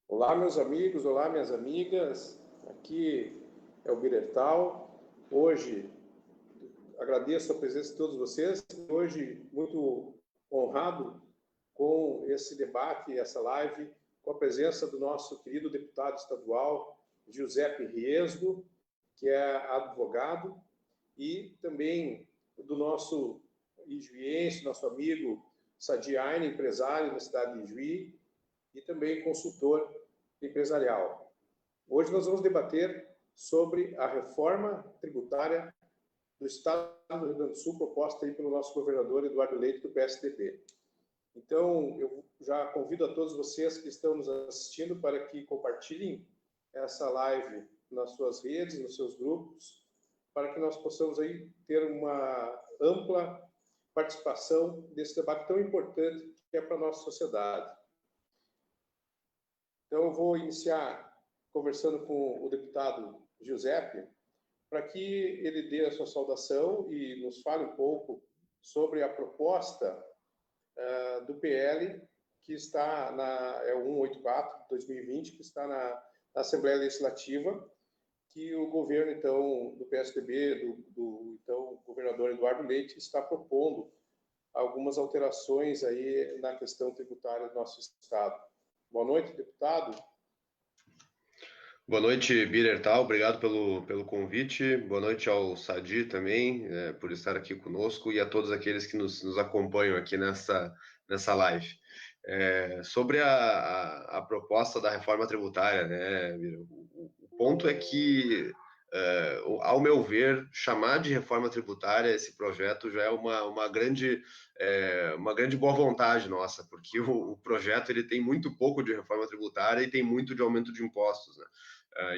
Olá, meus amigos, olá, minhas amigas. Aqui é o Birertal. Hoje, agradeço a presença de todos vocês. Hoje, muito honrado com esse debate, essa live, com a presença do nosso querido deputado estadual, Giuseppe Riesgo, que é advogado, e também do nosso ijuiense, nosso amigo Sadi Aine, empresário na cidade de Ijuí, e também consultor empresarial. Hoje nós vamos debater sobre a reforma tributária do Estado do Rio Grande do Sul, proposta aí pelo nosso governador Eduardo Leite, do PSDB. Então, eu já convido a todos vocês que estão nos assistindo para que compartilhem essa live nas suas redes, nos seus grupos, para que nós possamos aí ter uma ampla participação desse debate tão importante que é para a nossa sociedade. Então, eu vou iniciar conversando com o deputado Giuseppe, para que ele dê a sua saudação e nos fale um pouco sobre a proposta do PL, que está é o 184 de 2020, que está na Assembleia Legislativa, que o governo, então, do PSDB, do então governador Eduardo Leite, está propondo algumas alterações aí na questão tributária do nosso Estado. Boa noite, deputado. Boa noite, Birertal. Obrigado pelo convite. Boa noite ao Sadi também, por estar aqui conosco, e a todos aqueles que nos acompanham aqui nessa live. Sobre a proposta da reforma tributária, né, o ponto é que Ao meu ver, chamar de reforma tributária esse projeto já é uma grande boa vontade nossa, porque o projeto ele tem muito pouco de reforma tributária e tem muito de aumento de impostos, né?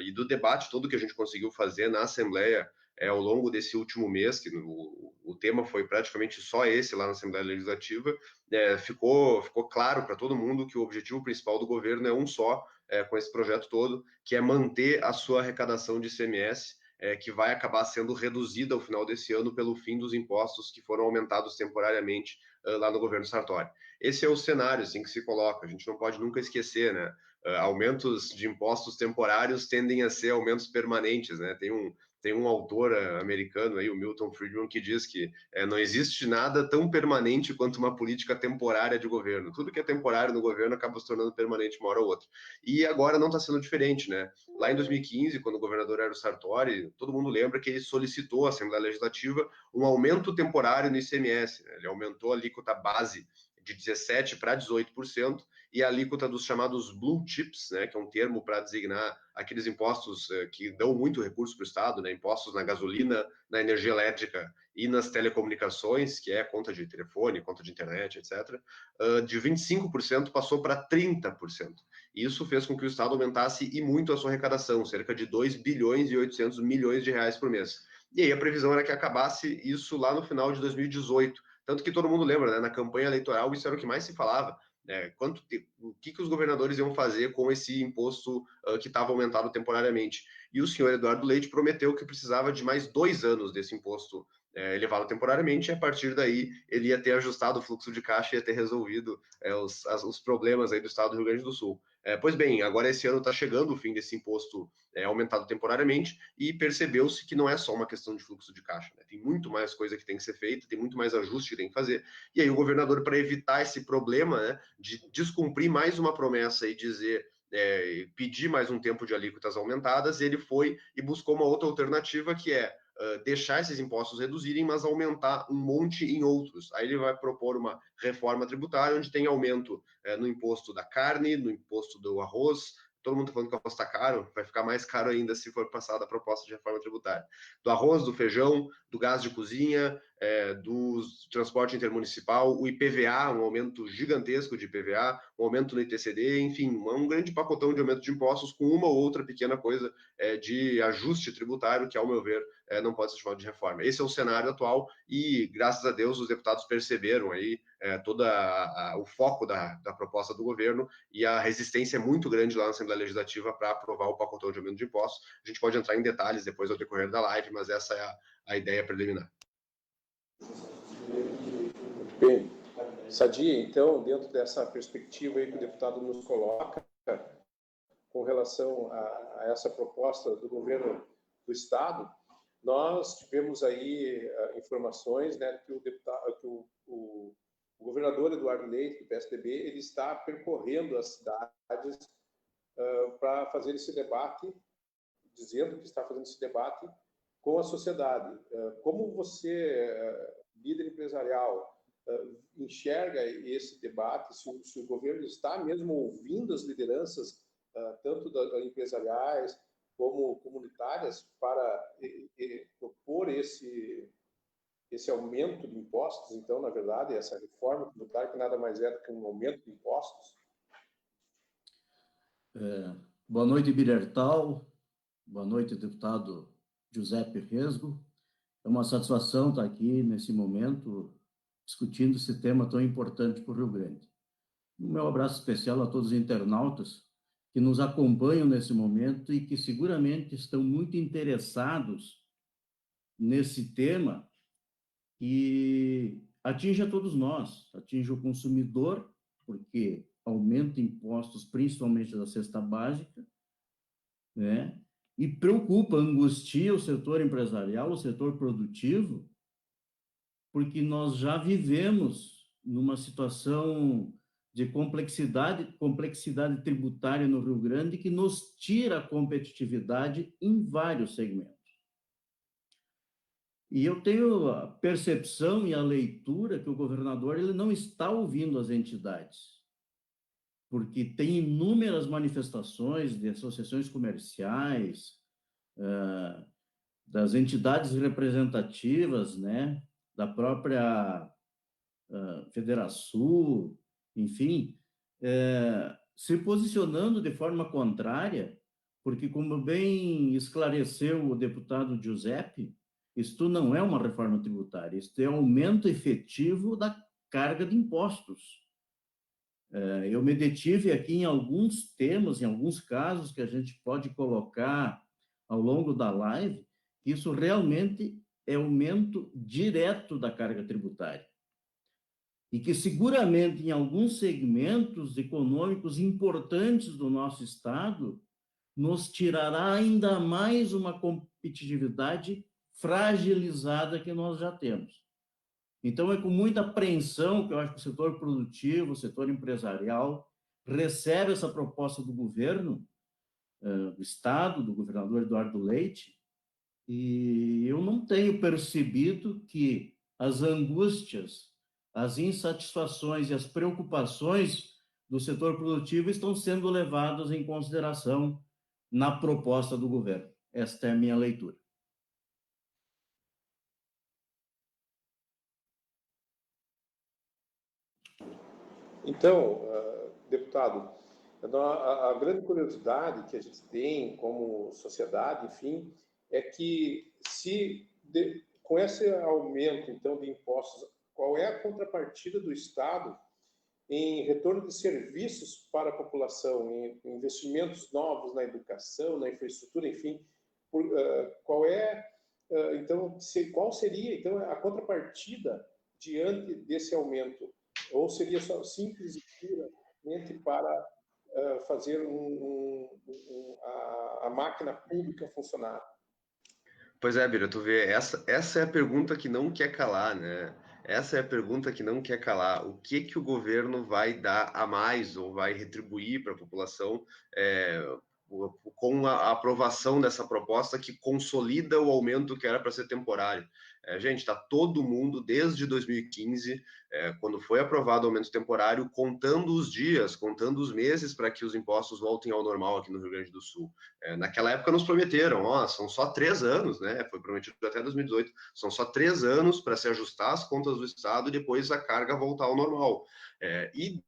E do debate todo que a gente conseguiu fazer na Assembleia ao longo desse último mês, que o tema foi praticamente só esse lá na Assembleia Legislativa, ficou claro para todo mundo que o objetivo principal do governo é um só, com esse projeto todo, que é manter a sua arrecadação de ICMS, que vai acabar sendo reduzida ao final desse ano pelo fim dos impostos que foram aumentados temporariamente lá no governo Sartori. Esse é o cenário assim, que se coloca, a gente não pode nunca esquecer, né? Aumentos de impostos temporários tendem a ser aumentos permanentes, né? Tem um autor americano aí, o Milton Friedman, que diz que não existe nada tão permanente quanto uma política temporária de governo. Tudo que é temporário no governo acaba se tornando permanente uma hora ou outra. E agora não está sendo diferente, né? Lá em 2015, quando o governador era o Sartori, todo mundo lembra que ele solicitou à Assembleia Legislativa um aumento temporário no ICMS, né? Ele aumentou a alíquota base de 17% para 18%, e a alíquota dos chamados blue chips, né, que é um termo para designar aqueles impostos que dão muito recurso para o Estado, né, impostos na gasolina, na energia elétrica e nas telecomunicações, que é conta de telefone, conta de internet, etc., de 25% passou para 30%. Isso fez com que o Estado aumentasse e muito a sua arrecadação, cerca de 2 bilhões e 800 milhões de reais por mês. E aí a previsão era que acabasse isso lá no final de 2018. Tanto que todo mundo lembra, né? Na campanha eleitoral, isso era o que mais se falava. Né? O que os governadores iam fazer com esse imposto que estava aumentado temporariamente. E o senhor Eduardo Leite prometeu que precisava de mais 2 anos desse imposto elevado temporariamente, e a partir daí ele ia ter ajustado o fluxo de caixa e ia ter resolvido os problemas aí do estado do Rio Grande do Sul. Pois bem, agora esse ano está chegando o fim desse imposto aumentado temporariamente e percebeu-se que não é só uma questão de fluxo de caixa, né? Tem muito mais coisa que tem que ser feita, tem muito mais ajuste que tem que fazer. E aí o governador, para evitar esse problema, né, de descumprir mais uma promessa e dizer pedir mais um tempo de alíquotas aumentadas, ele foi e buscou uma outra alternativa, que é deixar esses impostos reduzirem, mas aumentar um monte em outros. Aí ele vai propor uma reforma tributária onde tem aumento no imposto da carne, no imposto do arroz. Todo mundo está falando que o arroz está caro, vai ficar mais caro ainda se for passada a proposta de reforma tributária. Do arroz, do feijão, do gás de cozinha, do transporte intermunicipal, o IPVA, um aumento gigantesco de IPVA, um aumento no ITCD, enfim, um grande pacotão de aumento de impostos com uma ou outra pequena coisa de ajuste tributário que, ao meu ver, não pode ser chamado de reforma. Esse é o cenário atual e, graças a Deus, os deputados perceberam aí todo o foco da proposta do governo, e a resistência é muito grande lá na Assembleia Legislativa para aprovar o pacotão de aumento de impostos. A gente pode entrar em detalhes depois ao decorrer da live, mas essa é a ideia preliminar. Bem, Sadi, então, dentro dessa perspectiva aí que o deputado nos coloca, com relação a essa proposta do governo do Estado, nós tivemos aí informações, né, que o governador Eduardo Leite, do PSDB, ele está percorrendo as cidades para fazer esse debate, dizendo que está fazendo esse debate com a sociedade. Como você, líder empresarial, enxerga esse debate, se o governo está mesmo ouvindo as lideranças, tanto empresariais como comunitárias, para propor esse aumento de impostos? Então, na verdade, essa reforma tributária, que nada mais é do que um aumento de impostos? Boa noite, Birertal. Boa noite, deputado Giuseppe Resgo. É uma satisfação estar aqui nesse momento discutindo esse tema tão importante para o Rio Grande. Um meu abraço especial a todos os internautas que nos acompanham nesse momento e que seguramente estão muito interessados nesse tema que atinge a todos nós, atinge o consumidor, porque aumenta impostos, principalmente da cesta básica, né? E preocupa, angustia o setor empresarial, o setor produtivo, porque nós já vivemos numa situação de complexidade tributária no Rio Grande que nos tira a competitividade em vários segmentos. E eu tenho a percepção e a leitura que o governador ele não está ouvindo as entidades, porque tem inúmeras manifestações de associações comerciais, das entidades representativas, né, da própria Federação, enfim, se posicionando de forma contrária, porque, como bem esclareceu o deputado Giuseppe, isto não é uma reforma tributária, isto é aumento efetivo da carga de impostos. Eu me detive aqui em alguns temas, em alguns casos que a gente pode colocar ao longo da live, que isso realmente é aumento direto da carga tributária. E que seguramente em alguns segmentos econômicos importantes do nosso Estado, nos tirará ainda mais uma competitividade fragilizada que nós já temos. Então, é com muita apreensão que eu acho que o setor produtivo, o setor empresarial, recebe essa proposta do governo, do Estado, do governador Eduardo Leite, e eu não tenho percebido que as angústias, as insatisfações e as preocupações do setor produtivo estão sendo levadas em consideração na proposta do governo. Esta é a minha leitura. Então, deputado, a grande curiosidade que a gente tem como sociedade, enfim, é que com esse aumento, então, de impostos, qual é a contrapartida do Estado em retorno de serviços para a população, em investimentos novos na educação, na infraestrutura, enfim, qual seria então a contrapartida diante desse aumento? Ou seria só simples e puramente para fazer a máquina pública funcionar? Pois é, Bira, tu vê, essa é a pergunta que não quer calar, né? Essa é a pergunta que não quer calar. O que o governo vai dar a mais ou vai retribuir para a população com a aprovação dessa proposta que consolida o aumento que era para ser temporário? Gente, está todo mundo, desde 2015, quando foi aprovado o aumento temporário, contando os dias, contando os meses para que os impostos voltem ao normal aqui no Rio Grande do Sul. Naquela época nos prometeram, são só 3 anos, né? Foi prometido até 2018, são só 3 anos para se ajustar as contas do Estado e depois a carga voltar ao normal. E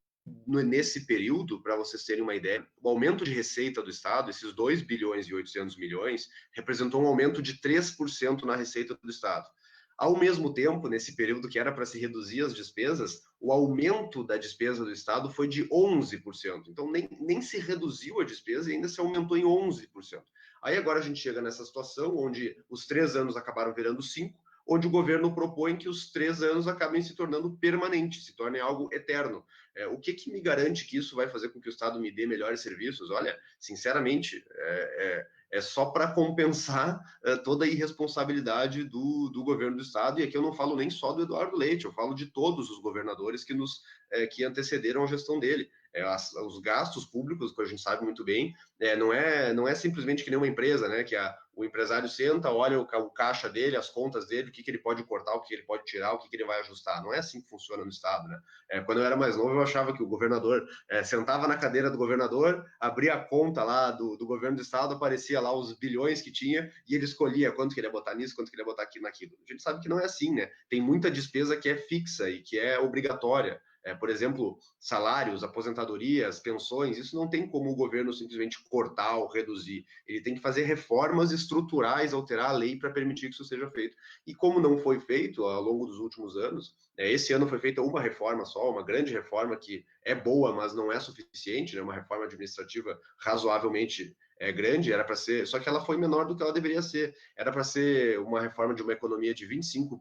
nesse período, para vocês terem uma ideia, o aumento de receita do Estado, esses 2 bilhões e 800 milhões, representou um aumento de 3% na receita do Estado. Ao mesmo tempo, nesse período que era para se reduzir as despesas, o aumento da despesa do Estado foi de 11%. Então, nem se reduziu a despesa e ainda se aumentou em 11%. Aí agora a gente chega nessa situação onde os 3 anos acabaram virando 5, onde o governo propõe que os 3 anos acabem se tornando permanentes, se tornem algo eterno. O que me garante que isso vai fazer com que o Estado me dê melhores serviços? Olha, sinceramente, é só para compensar toda a irresponsabilidade do governo do Estado, e aqui eu não falo nem só do Eduardo Leite, eu falo de todos os governadores que antecederam a gestão dele. Os gastos públicos, que a gente sabe muito bem, não é simplesmente que nem uma empresa, né? Que o empresário senta, olha o caixa dele, as contas dele, o que ele pode cortar, o que ele pode tirar, o que ele vai ajustar. Não é assim que funciona no Estado, né? Quando eu era mais novo, eu achava que o governador sentava na cadeira do governador, abria a conta lá do governo do Estado, aparecia lá os bilhões que tinha e ele escolhia quanto que ele ia botar nisso, quanto que ele ia botar aqui naquilo. A gente sabe que não é assim, né? Tem muita despesa que é fixa e que é obrigatória. Por exemplo, salários, aposentadorias, pensões, isso não tem como o governo simplesmente cortar ou reduzir. Ele tem que fazer reformas estruturais, alterar a lei para permitir que isso seja feito. E como não foi feito ao longo dos últimos anos, esse ano foi feita uma reforma só, uma grande reforma que é boa, mas não é suficiente, né? Uma reforma administrativa razoavelmente grande, era para ser, só que ela foi menor do que ela deveria ser. Era para ser uma reforma de uma economia de 25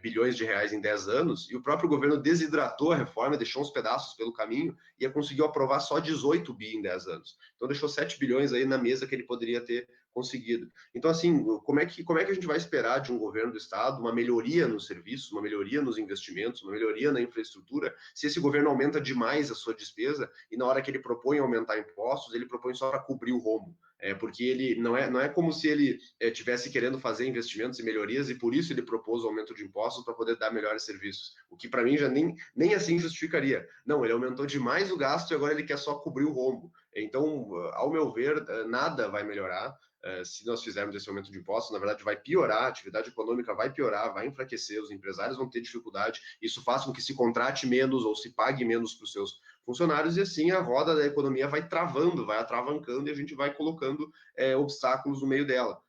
bilhões de reais em 10 anos, e o próprio governo desidratou a reforma, deixou uns pedaços pelo caminho e conseguiu aprovar só 18 bi em 10 anos. Então deixou 7 bilhões aí na mesa que ele poderia ter conseguido. Então, assim, como é que a gente vai esperar de um governo do Estado uma melhoria nos serviços, uma melhoria nos investimentos, uma melhoria na infraestrutura, se esse governo aumenta demais a sua despesa e na hora que ele propõe aumentar impostos, ele propõe só para cobrir o rombo? porque ele não é como se ele tivesse querendo fazer investimentos e melhorias e por isso ele propôs o aumento de impostos para poder dar melhores serviços, o que para mim já nem assim justificaria. Não, ele aumentou demais o gasto e agora ele quer só cobrir o rombo. Então, ao meu ver, nada vai melhorar. Se nós fizermos esse aumento de impostos, na verdade vai piorar, a atividade econômica vai piorar, vai enfraquecer, os empresários vão ter dificuldade, isso faz com que se contrate menos ou se pague menos para os seus funcionários e assim a roda da economia vai travando, vai atravancando e a gente vai colocando obstáculos no meio dela.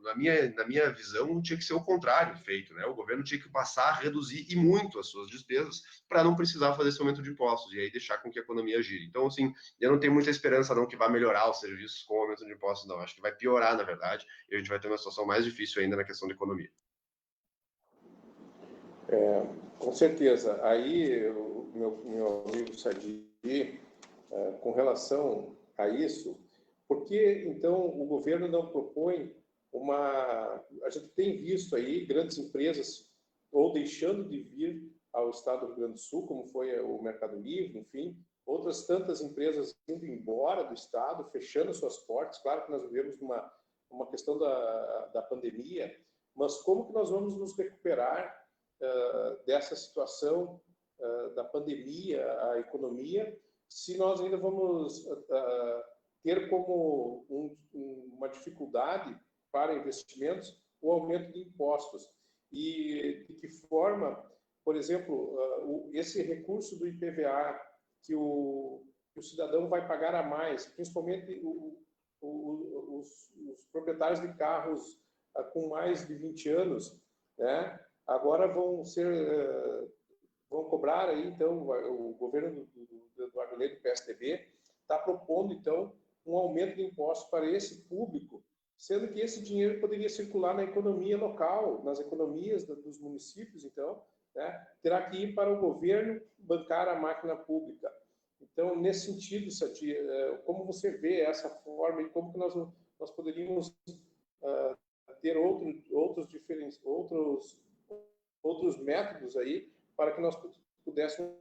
Na minha visão, tinha que ser o contrário feito, né? O governo tinha que passar a reduzir e muito as suas despesas para não precisar fazer esse aumento de impostos e aí deixar com que a economia gire. Então, assim, eu não tenho muita esperança não que vai melhorar os serviços com o aumento de impostos, não. Acho que vai piorar, na verdade, e a gente vai ter uma situação mais difícil ainda na questão da economia. Com certeza. Aí, meu amigo Sadi, com relação a isso, por que, então, o governo não propõe A gente tem visto aí grandes empresas ou deixando de vir ao estado do Rio Grande do Sul, como foi o Mercado Livre, enfim, outras tantas empresas indo embora do estado, fechando suas portas. Claro que nós vivemos uma questão da pandemia, mas como que nós vamos nos recuperar dessa situação da pandemia, a economia, se nós ainda vamos ter como uma dificuldade para investimentos o aumento de impostos? E de que forma, por exemplo, esse recurso do IPVA que o cidadão vai pagar a mais, principalmente os proprietários de carros com mais de 20 anos, né? Agora vão cobrar aí, então, o governo do Aguilera, do PSDB, está propondo, então, um aumento de impostos para esse público, sendo que esse dinheiro poderia circular na economia local, nas economias dos municípios, então, né, terá que ir para o governo bancar a máquina pública. Então, nesse sentido, Sati, como você vê essa forma e como que nós poderíamos ter outros métodos aí para que nós pudéssemos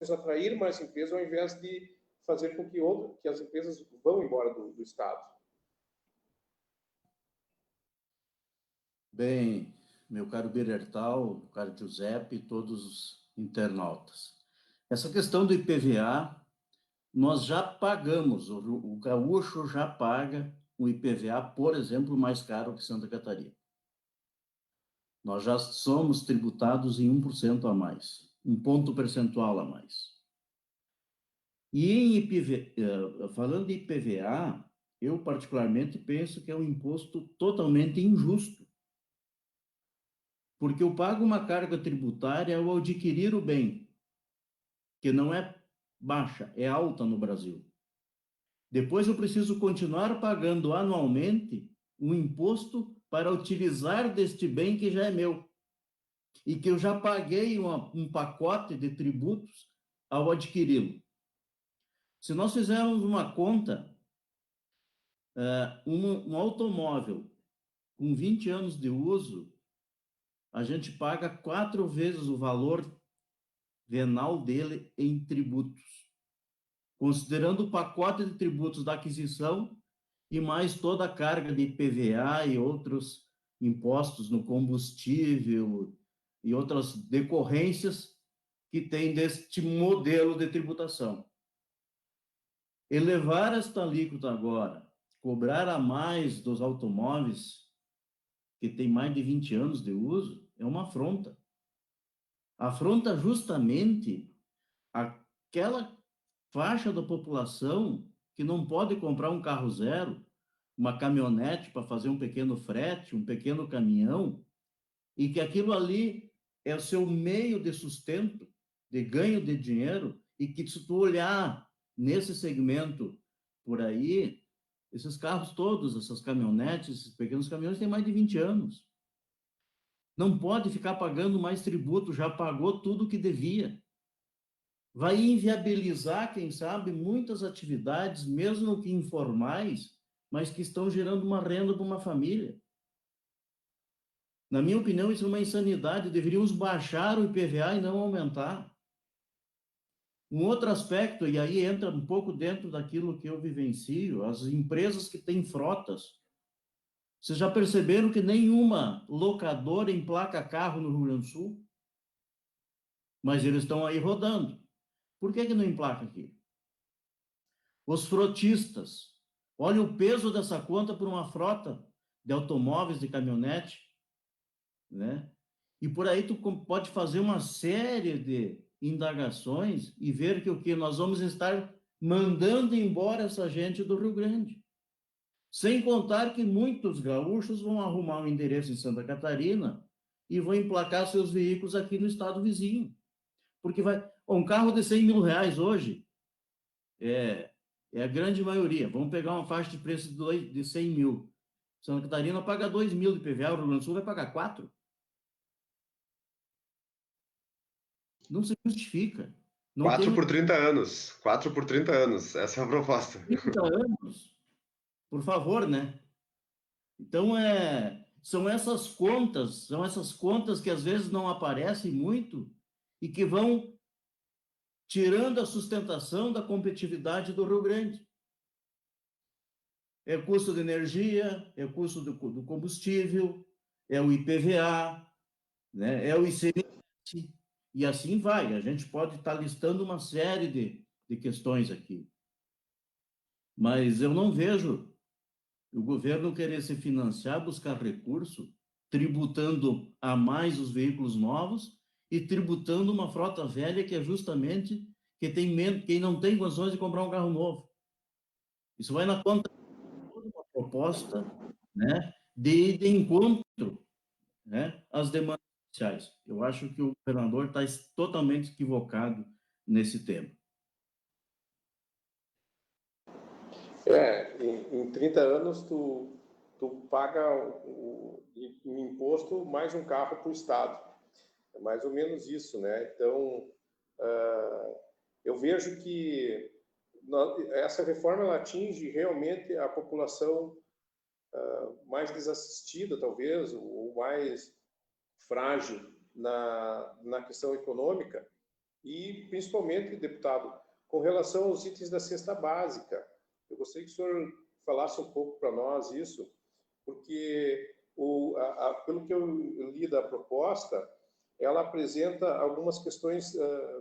atrair mais empresas ao invés de fazer com que as empresas vão embora do estado? Bem, meu caro Birertal, meu caro Giuseppe e todos os internautas. Essa questão do IPVA, nós já pagamos, o gaúcho já paga o IPVA, por exemplo, mais caro que Santa Catarina. Nós já somos tributados em 1% a mais, um ponto percentual a mais. E falando de IPVA, eu particularmente penso que é um imposto totalmente injusto, porque eu pago uma carga tributária ao adquirir o bem, que não é baixa, é alta no Brasil. Depois eu preciso continuar pagando anualmente um imposto para utilizar deste bem que já é meu e que eu já paguei um pacote de tributos ao adquiri-lo. Se nós fizermos uma conta, um automóvel com 20 anos de uso, a gente paga 4 vezes o valor venal dele em tributos, considerando o pacote de tributos da aquisição e mais toda a carga de IPVA e outros impostos no combustível e outras decorrências que tem deste modelo de tributação. Elevar esta alíquota agora, cobrar a mais dos automóveis que têm mais de 20 anos de uso, é uma afronta. Afronta justamente aquela faixa da população que não pode comprar um carro zero, uma caminhonete para fazer um pequeno frete, um pequeno caminhão, e que aquilo ali é o seu meio de sustento, de ganho de dinheiro, e que se tu olhar nesse segmento por aí, esses carros todos, essas caminhonetes, esses pequenos caminhões têm mais de 20 anos. Não pode ficar pagando mais tributo, já pagou tudo que devia. Vai inviabilizar, quem sabe, muitas atividades, mesmo que informais, mas que estão gerando uma renda para uma família. Na minha opinião, isso é uma insanidade. Deveríamos baixar o IPVA e não aumentar. Um outro aspecto, e aí entra um pouco dentro daquilo que eu vivencio, as empresas que têm frotas. Vocês já perceberam que nenhuma locadora emplaca carro no Rio Grande do Sul? Mas eles estão aí rodando. Por que não emplaca aqui? Os frotistas. Olha o peso dessa conta por uma frota de automóveis, de caminhonete, né? E por aí tu pode fazer uma série de indagações e ver que o que nós vamos estar mandando embora essa gente do Rio Grande. Sem contar que muitos gaúchos vão arrumar um endereço em Santa Catarina e vão emplacar seus veículos aqui no estado vizinho. Porque um carro de 100 mil reais hoje é a grande maioria. Vamos pegar uma faixa de preço de 100 mil. Santa Catarina paga 2 mil de PVA, o Rio Grande do Sul vai pagar 4. Não se justifica. Não 4 por 30 anos. 4 por 30 anos. Essa é a proposta. 30 anos, por favor, né? Então, são essas contas que às vezes não aparecem muito e que vão tirando a sustentação da competitividade do Rio Grande. É o custo de energia, é o custo do combustível, é o IPVA, né? É o ICMS, e assim vai. A gente pode estar listando uma série de questões aqui. Mas eu não vejo o governo querer se financiar, buscar recurso, tributando a mais os veículos novos e tributando uma frota velha que é justamente quem não tem condições de comprar um carro novo. Isso vai na conta de toda uma proposta, né, de encontro, né, às demandas sociais. Eu acho que o governador está totalmente equivocado nesse tema. Em 30 anos, tu paga o imposto mais um carro para o Estado. É mais ou menos isso, né? Então, eu vejo que essa reforma ela atinge realmente a população mais desassistida, talvez, ou mais frágil na questão econômica, e principalmente, deputado, com relação aos itens da cesta básica. Eu gostaria que o senhor falasse um pouco para nós isso, porque pelo que eu li da proposta, ela apresenta algumas questões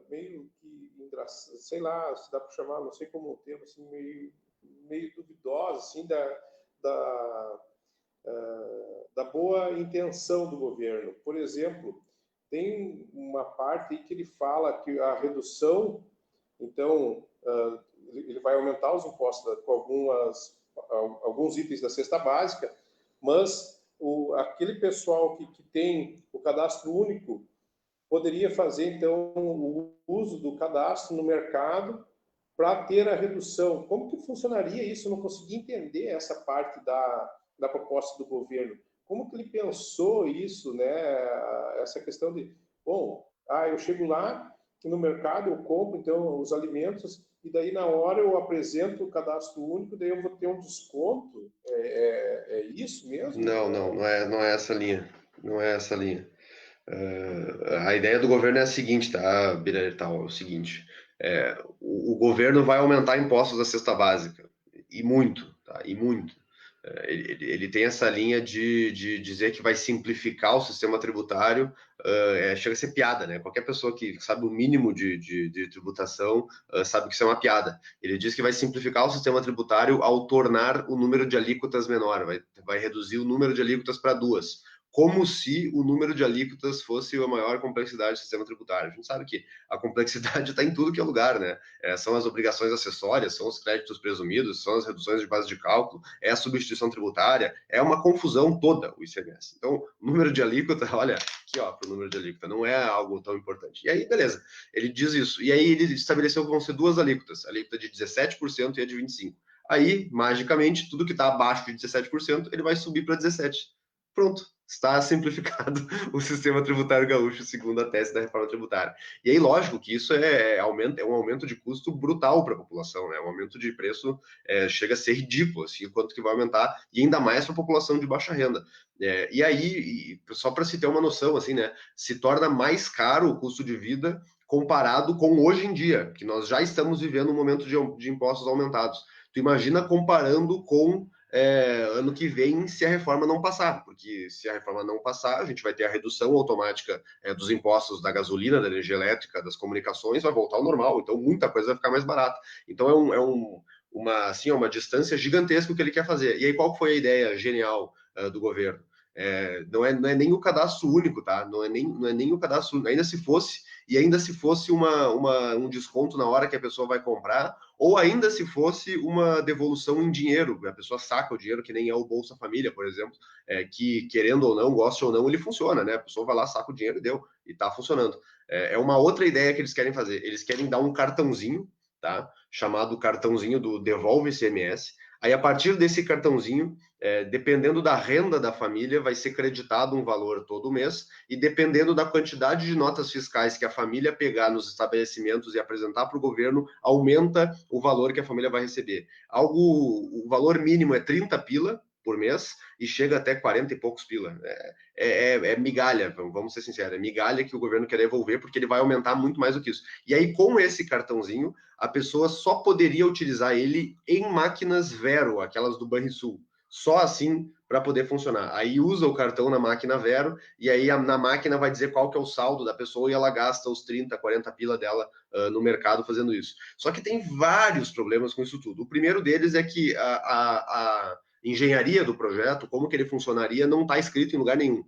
meio que engraçadas, sei lá, se dá para chamar, não sei como o termo, assim, meio duvidosas, assim, da boa intenção do governo. Por exemplo, tem uma parte aí que ele fala que a redução, então, ele vai aumentar os impostos com alguns itens da cesta básica, mas aquele pessoal que tem o cadastro único poderia fazer, então, o uso do cadastro no mercado para ter a redução. Como que funcionaria isso? Eu não consegui entender essa parte da proposta do governo. Como que ele pensou isso, né? Essa questão de, eu chego lá no mercado, eu compro, então, os alimentos, e daí na hora eu apresento o cadastro único, daí eu vou ter um desconto. É isso mesmo? Não é essa linha. Não é essa linha. A ideia do governo é a seguinte, tá, Birertal? É o seguinte: o governo vai aumentar impostos da cesta básica, e muito, tá? E muito. Ele tem essa linha de dizer que vai simplificar o sistema tributário, chega a ser piada, né? Qualquer pessoa que sabe o mínimo de tributação sabe que isso é uma piada. Ele diz que vai simplificar o sistema tributário ao tornar o número de alíquotas menor, vai reduzir o número de alíquotas para 2. Como se o número de alíquotas fosse a maior complexidade do sistema tributário. A gente sabe que a complexidade está em tudo que é lugar, né? São as obrigações acessórias, são os créditos presumidos, são as reduções de base de cálculo, é a substituição tributária, é uma confusão toda o ICMS. Então, o número de alíquota, olha, aqui ó, para o número de alíquota, não é algo tão importante. E aí, beleza, ele diz isso. E aí ele estabeleceu que vão ser 2 alíquotas, a alíquota de 17% e a de 25%. Aí, magicamente, tudo que está abaixo de 17%, ele vai subir para 17%. Pronto, está simplificado o sistema tributário gaúcho, segundo a tese da reforma tributária. E aí, lógico que isso é um aumento de custo brutal para a população, né? Um aumento de preço chega a ser ridículo, assim, quanto que vai aumentar, e ainda mais para a população de baixa renda. E aí, só para se ter uma noção, assim, né? Se torna mais caro o custo de vida comparado com hoje em dia, que nós já estamos vivendo um momento de impostos aumentados. Tu imagina comparando com ano que vem, se a reforma não passar, porque se a reforma não passar, a gente vai ter a redução automática dos impostos da gasolina, da energia elétrica, das comunicações, vai voltar ao normal, então muita coisa vai ficar mais barata. Então uma distância gigantesca que ele quer fazer. E aí qual foi a ideia genial do governo? Não é nem o cadastro único, tá? Não é nem o cadastro único. Ainda se fosse um desconto na hora que a pessoa vai comprar, ou ainda se fosse uma devolução em dinheiro, a pessoa saca o dinheiro, que nem é o Bolsa Família, por exemplo, que querendo ou não, goste ou não, ele funciona, né? A pessoa vai lá, saca o dinheiro e deu, e tá funcionando. É uma outra ideia que eles querem fazer. Eles querem dar um cartãozinho, tá? Chamado cartãozinho do Devolve ICMS. Aí, a partir desse cartãozinho, dependendo da renda da família, vai ser creditado um valor todo mês, e dependendo da quantidade de notas fiscais que a família pegar nos estabelecimentos e apresentar para o governo, aumenta o valor que a família vai receber. O valor mínimo é 30 pila por mês e chega até 40 e poucos pila. É migalha, vamos ser sinceros, é migalha que o governo quer devolver, porque ele vai aumentar muito mais do que isso. E aí, com esse cartãozinho, a pessoa só poderia utilizar ele em máquinas Vero, aquelas do Banrisul. Só assim para poder funcionar. Aí usa o cartão na máquina Vero, e aí na máquina vai dizer qual que é o saldo da pessoa, e ela gasta os 30, 40 pila dela no mercado fazendo isso. Só que tem vários problemas com isso tudo. O primeiro deles é que a engenharia do projeto, como que ele funcionaria, não está escrito em lugar nenhum.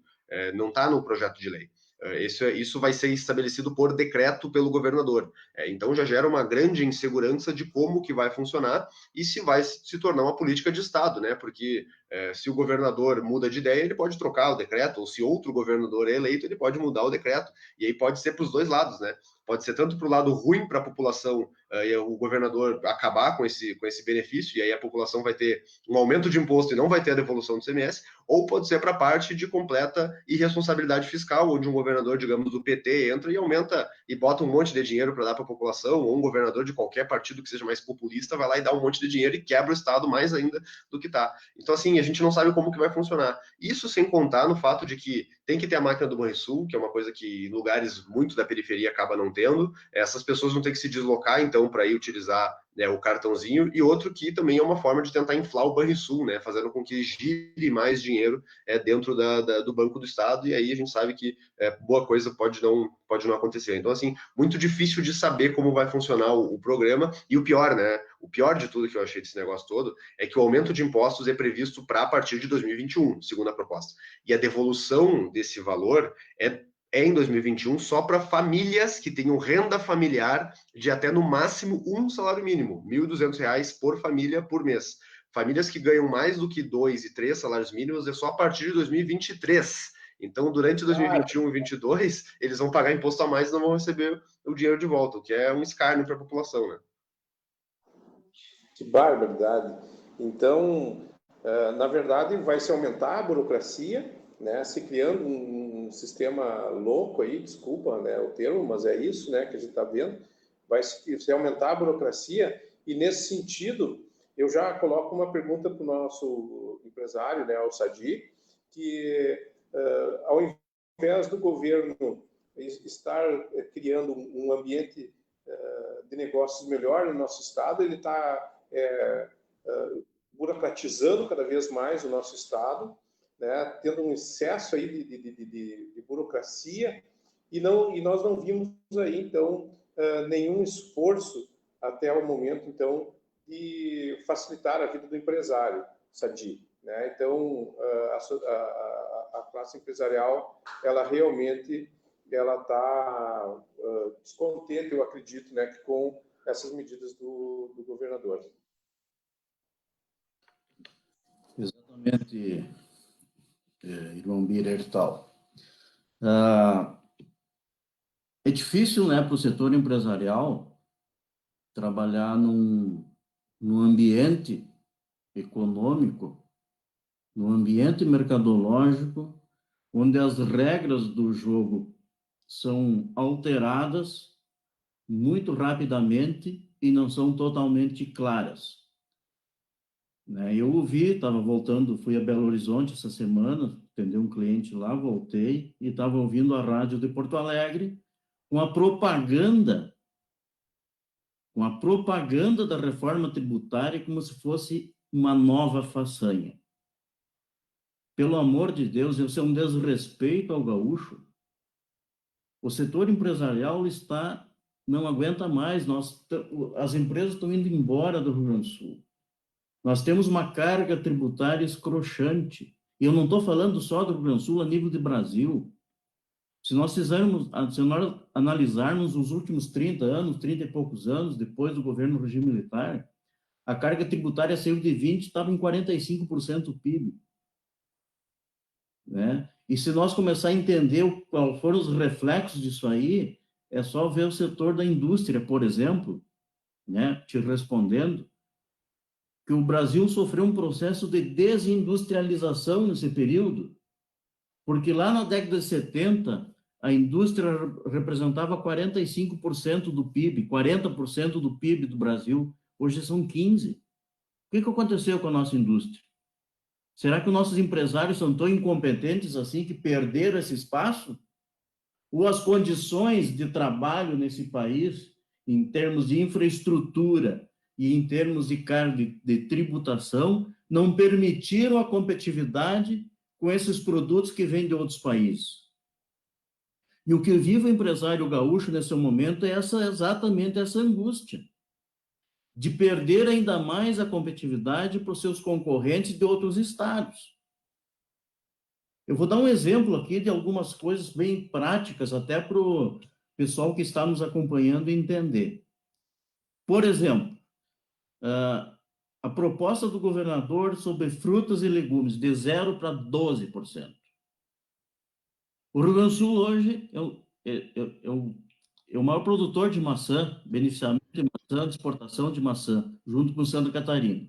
Não está no projeto de lei. Isso vai ser estabelecido por decreto pelo governador. Então já gera uma grande insegurança de como que vai funcionar e se vai se tornar uma política de Estado, né? Porque se o governador muda de ideia, ele pode trocar o decreto, ou se outro governador é eleito, ele pode mudar o decreto. E aí pode ser para os dois lados, né? Pode ser tanto para o lado ruim para a população, e o governador acabar com esse benefício, e aí a população vai ter um aumento de imposto e não vai ter a devolução do CMS, ou pode ser para a parte de completa irresponsabilidade fiscal, onde um governador, digamos, do PT entra e aumenta e bota um monte de dinheiro para dar para a população, ou um governador de qualquer partido que seja mais populista vai lá e dá um monte de dinheiro e quebra o Estado mais ainda do que está. Então, assim, a gente não sabe como que vai funcionar. Isso sem contar no fato de que tem que ter a máquina do Banrisul, que é uma coisa que em lugares muito da periferia acaba não tendo. Essas pessoas vão ter que se deslocar, então, para ir utilizar o cartãozinho, e outro que também é uma forma de tentar inflar o Banrisul, né, fazendo com que gire mais dinheiro dentro do Banco do Estado, e aí a gente sabe que boa coisa pode não acontecer. Então, assim, muito difícil de saber como vai funcionar o programa, e o pior, né, o pior de tudo que eu achei desse negócio todo, é que o aumento de impostos é previsto para a partir de 2021, segundo a proposta. E a devolução desse valor é em 2021 só para famílias que tenham renda familiar de até no máximo um salário mínimo, R$ 1.200 por família por mês. Famílias que ganham mais do que 2 e 3 salários mínimos é só a partir de 2023. Então, durante 2021 e 2022, eles vão pagar imposto a mais e não vão receber o dinheiro de volta, o que é um escárnio para a população, né? Que barbaridade. Então, na verdade, vai se aumentar a burocracia, né? Se criando um sistema louco aí, desculpa, né, o termo, mas é isso, né, que a gente está vendo. Vai se aumentar a burocracia, e nesse sentido, eu já coloco uma pergunta para o nosso empresário, né, o Sadi, que ao invés do governo estar criando um ambiente de negócios melhor no nosso estado, ele está burocratizando cada vez mais o nosso estado, né, tendo um excesso aí de burocracia, e nós não vimos aí, então, nenhum esforço até o momento, então, de facilitar a vida do empresário, Sadi, né? Então, a classe empresarial, ela realmente está descontente, eu acredito, né, com essas medidas do governador. Exatamente, irmão Birertal. É difícil, né, para o setor empresarial trabalhar num ambiente econômico, num ambiente mercadológico, onde as regras do jogo são alteradas muito rapidamente e não são totalmente claras. Eu ouvi, estava voltando, fui a Belo Horizonte essa semana, atender um cliente lá, voltei e estava ouvindo a rádio de Porto Alegre, com a propaganda da reforma tributária como se fosse uma nova façanha. Pelo amor de Deus, isso é um desrespeito ao gaúcho. O setor empresarial não aguenta mais. As empresas estão indo embora do Rio Grande do Sul. Nós temos uma carga tributária escrochante. E eu não estou falando só do Rio Grande do Sul, a nível de Brasil. Se nós analisarmos os últimos 30 e poucos anos, depois do governo do regime militar, a carga tributária saiu de 20%, estava em 45% do PIB. Né? E se nós começar a entender quais foram os reflexos disso aí, é só ver o setor da indústria, por exemplo, né? Te respondendo, que o Brasil sofreu um processo de desindustrialização nesse período, porque lá na década de 70, a indústria representava 45% do PIB, 40% do PIB do Brasil, hoje são 15%. O que aconteceu com a nossa indústria? Será que os nossos empresários são tão incompetentes assim que perderam esse espaço? Ou as condições de trabalho nesse país, em termos de infraestrutura e em termos de carga de tributação, não permitiram a competitividade com esses produtos que vêm de outros países? E o que vive o empresário gaúcho nesse momento é exatamente essa angústia de perder ainda mais a competitividade para os seus concorrentes de outros estados. Eu vou dar um exemplo aqui de algumas coisas bem práticas, até para o pessoal que está nos acompanhando entender. Por exemplo, a proposta do governador sobre frutas e legumes, de 0% para 12%. O Rio Grande do Sul hoje é o maior produtor de maçã, beneficiamento de maçã, de exportação de maçã, junto com Santa Catarina.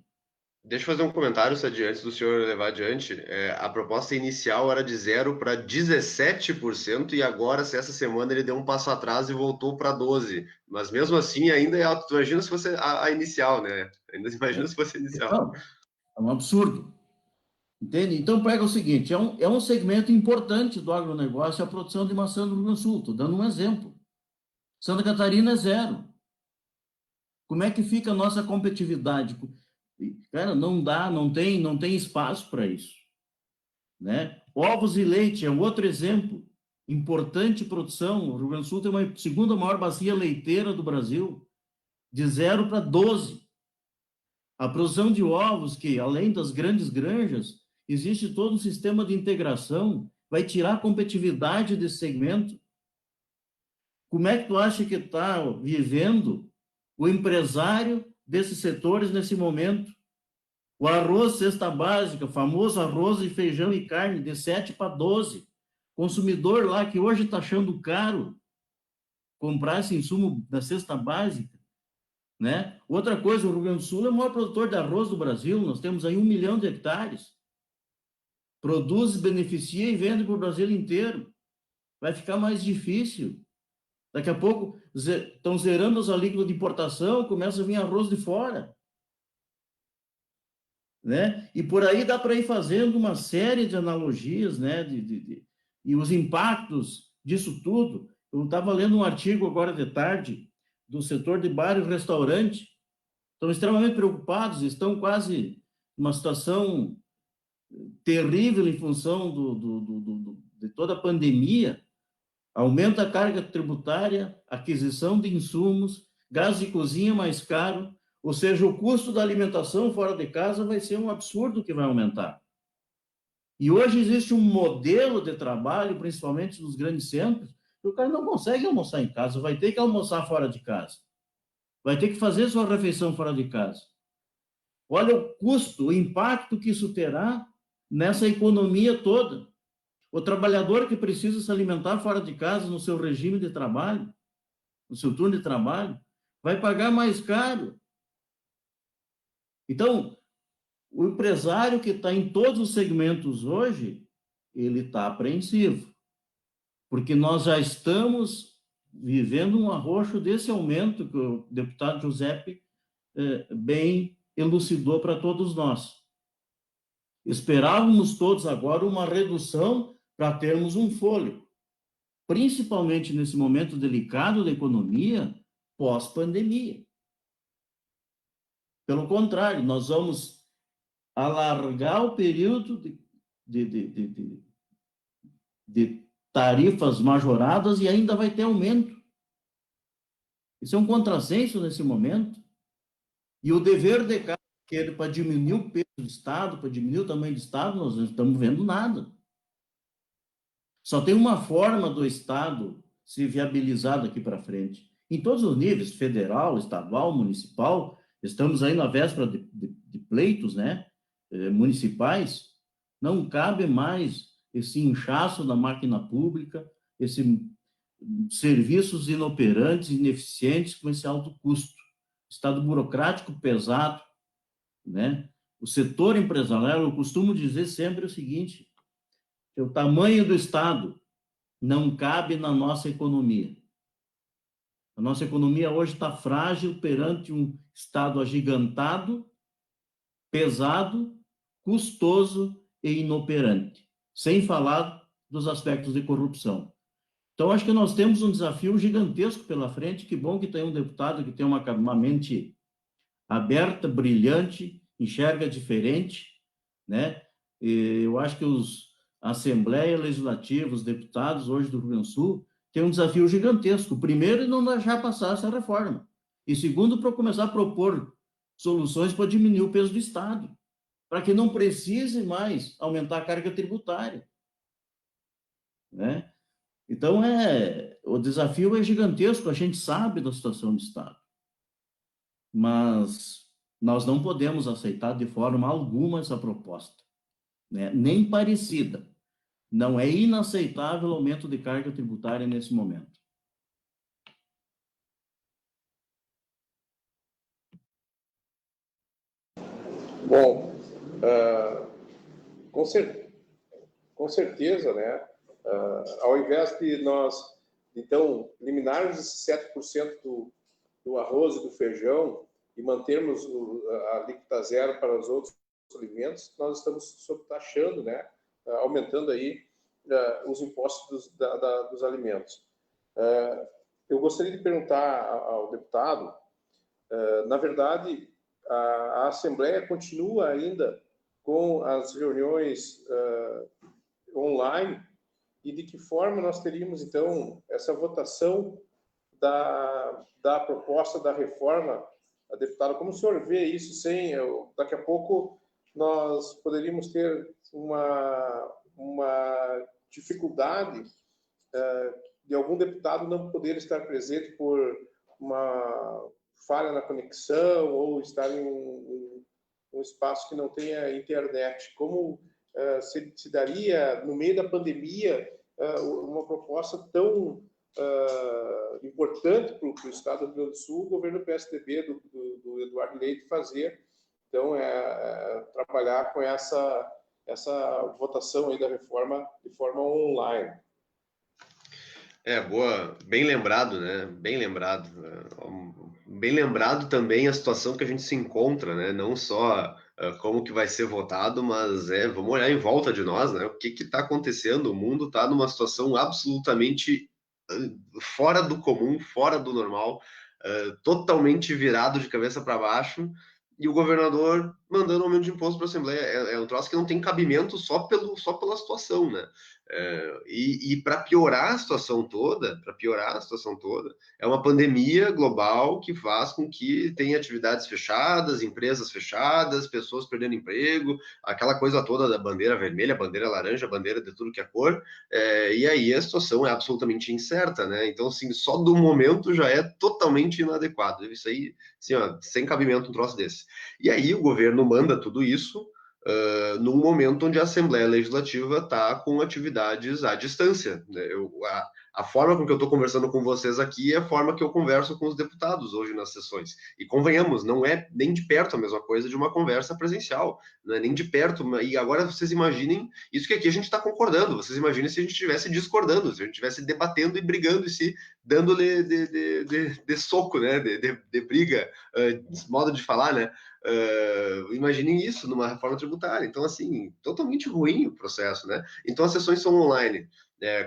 Deixa eu fazer um comentário, Sadi, antes do senhor levar adiante. A proposta inicial era de 0% para 17%, e agora, essa semana, ele deu um passo atrás e voltou para 12%. Mas mesmo assim, ainda é alto. Tu imagina se fosse a inicial, né? Ainda imagina se fosse a inicial. Não, é um absurdo. Entende? Então, pega o seguinte, é um segmento importante do agronegócio, a produção de maçã no Rio Grande do Sul. Estou dando um exemplo. Santa Catarina é 0%. Como é que fica a nossa competitividade? Cara, não dá, não tem espaço para isso. Né? Ovos e leite é um outro exemplo. Importante produção. O Rio Grande do Sul tem uma segunda maior bacia leiteira do Brasil, de 0% para 12%. A produção de ovos, que além das grandes granjas, existe todo um sistema de integração, vai tirar a competitividade desse segmento. Como é que tu acha que está vivendo o empresário desses setores nesse momento? O arroz cesta básica, o famoso arroz de feijão e carne, de 7 para 12. Consumidor lá que hoje está achando caro comprar esse insumo da cesta básica. Né? Outra coisa, o Rio Grande do Sul é o maior produtor de arroz do Brasil, nós temos aí 1 milhão de hectares. Produz, beneficia e vende para o Brasil inteiro. Vai ficar mais difícil. Daqui a pouco estão zerando as alíquotas de importação, começa a vir arroz de fora. Né? E por aí dá para ir fazendo uma série de analogias, né? E os impactos disso tudo. Eu estava lendo um artigo agora de tarde do setor de bar e restaurante, estão extremamente preocupados, estão quase numa situação terrível em função de toda a pandemia. Aumenta a carga tributária, aquisição de insumos, gás de cozinha mais caro, ou seja, o custo da alimentação fora de casa vai ser um absurdo que vai aumentar. E hoje existe um modelo de trabalho, principalmente nos grandes centros, que o cara não consegue almoçar em casa, vai ter que almoçar fora de casa. Vai ter que fazer sua refeição fora de casa. Olha o custo, o impacto que isso terá nessa economia toda. O trabalhador que precisa se alimentar fora de casa, no seu regime de trabalho, no seu turno de trabalho, vai pagar mais caro. Então, o empresário que está em todos os segmentos hoje, ele está apreensivo. Porque nós já estamos vivendo um arroxo desse aumento que o deputado Giuseppe bem elucidou para todos nós. Esperávamos todos agora uma redução para termos um fôlego. principalmente nesse momento delicado da economia, pós-pandemia. Pelo contrário, nós vamos alargar o período de tarifas majoradas e ainda vai ter aumento. Isso é um contrassenso nesse momento. E o dever de cada para diminuir o peso do Estado, para diminuir o tamanho do Estado, nós não estamos vendo nada. Só tem uma forma do Estado se viabilizar daqui para frente. Em todos os níveis, federal, estadual, municipal, estamos aí na véspera de pleitos, né, municipais. Não cabe mais esse inchaço da máquina pública, serviços inoperantes, ineficientes com esse alto custo. Estado burocrático pesado, né? O setor empresarial, eu costumo dizer sempre o seguinte, que o tamanho do Estado não cabe na nossa economia. A nossa economia hoje está frágil perante um Estado agigantado, pesado, custoso e inoperante, sem falar dos aspectos de corrupção. Então, acho que nós temos um desafio gigantesco pela frente. Que bom que tem um deputado que tem uma mente aberta, brilhante, enxerga diferente, né? E eu acho que a Assembleia Legislativa, os deputados hoje do Rio Grande do Sul, têm um desafio gigantesco. Primeiro, não deixar passar essa reforma. E segundo, para começar a propor soluções para diminuir o peso do Estado, para que não precise mais aumentar a carga tributária, né? Então, o desafio é gigantesco, a gente sabe da situação do Estado. Mas nós não podemos aceitar de forma alguma essa proposta, né? Nem parecida. Não é inaceitável o aumento de carga tributária nesse momento. Bom, com certeza, né? Ao invés de nós, então, eliminarmos esses 7% do arroz e do feijão e mantermos a alíquota zero para os outros alimentos, nós estamos taxando, né? Aumentando aí os impostos dos alimentos. Eu gostaria de perguntar ao deputado, na verdade, a Assembleia continua ainda com as reuniões online, e de que forma nós teríamos, então, essa votação da proposta da reforma, a deputada, como o senhor vê isso sem, daqui a pouco nós poderíamos ter uma dificuldade de algum deputado não poder estar presente por uma falha na conexão ou estar em um espaço que não tenha internet. Como se daria, no meio da pandemia, uma proposta tão importante para o Estado do Rio Grande do Sul, o governo PSDB do Eduardo Leite fazer, então, trabalhar com essa votação aí da reforma de forma online. Boa, bem lembrado, né? Bem lembrado. Bem lembrado também a situação que a gente se encontra, né? Não só como que vai ser votado, mas vamos olhar em volta de nós, né? O que está acontecendo? O mundo está numa situação absolutamente fora do comum, fora do normal, totalmente virado de cabeça para baixo, e o governador mandando aumento de imposto para a Assembleia. É um troço que não tem cabimento só pela situação, né? E para piorar a situação toda, é uma pandemia global que faz com que tenha atividades fechadas, empresas fechadas, pessoas perdendo emprego, aquela coisa toda da bandeira vermelha, bandeira laranja, bandeira de tudo que é cor, e aí a situação é absolutamente incerta, né? Então, assim, só do momento já é totalmente inadequado. Isso aí, assim, ó, sem cabimento um troço desse. E aí o governo manda tudo isso num momento onde a Assembleia Legislativa está com atividades à distância, né? A forma com que eu estou conversando com vocês aqui é a forma que eu converso com os deputados hoje nas sessões. E convenhamos, não é nem de perto a mesma coisa de uma conversa presencial, não é nem de perto. E agora vocês imaginem isso que aqui a gente está concordando, vocês imaginem se a gente estivesse discordando, se a gente estivesse debatendo e brigando e se dando-lhe de soco, né? de briga, modo de falar, né? Imaginem isso numa reforma tributária. Então, assim, totalmente ruim o processo, né? Então, as sessões são online.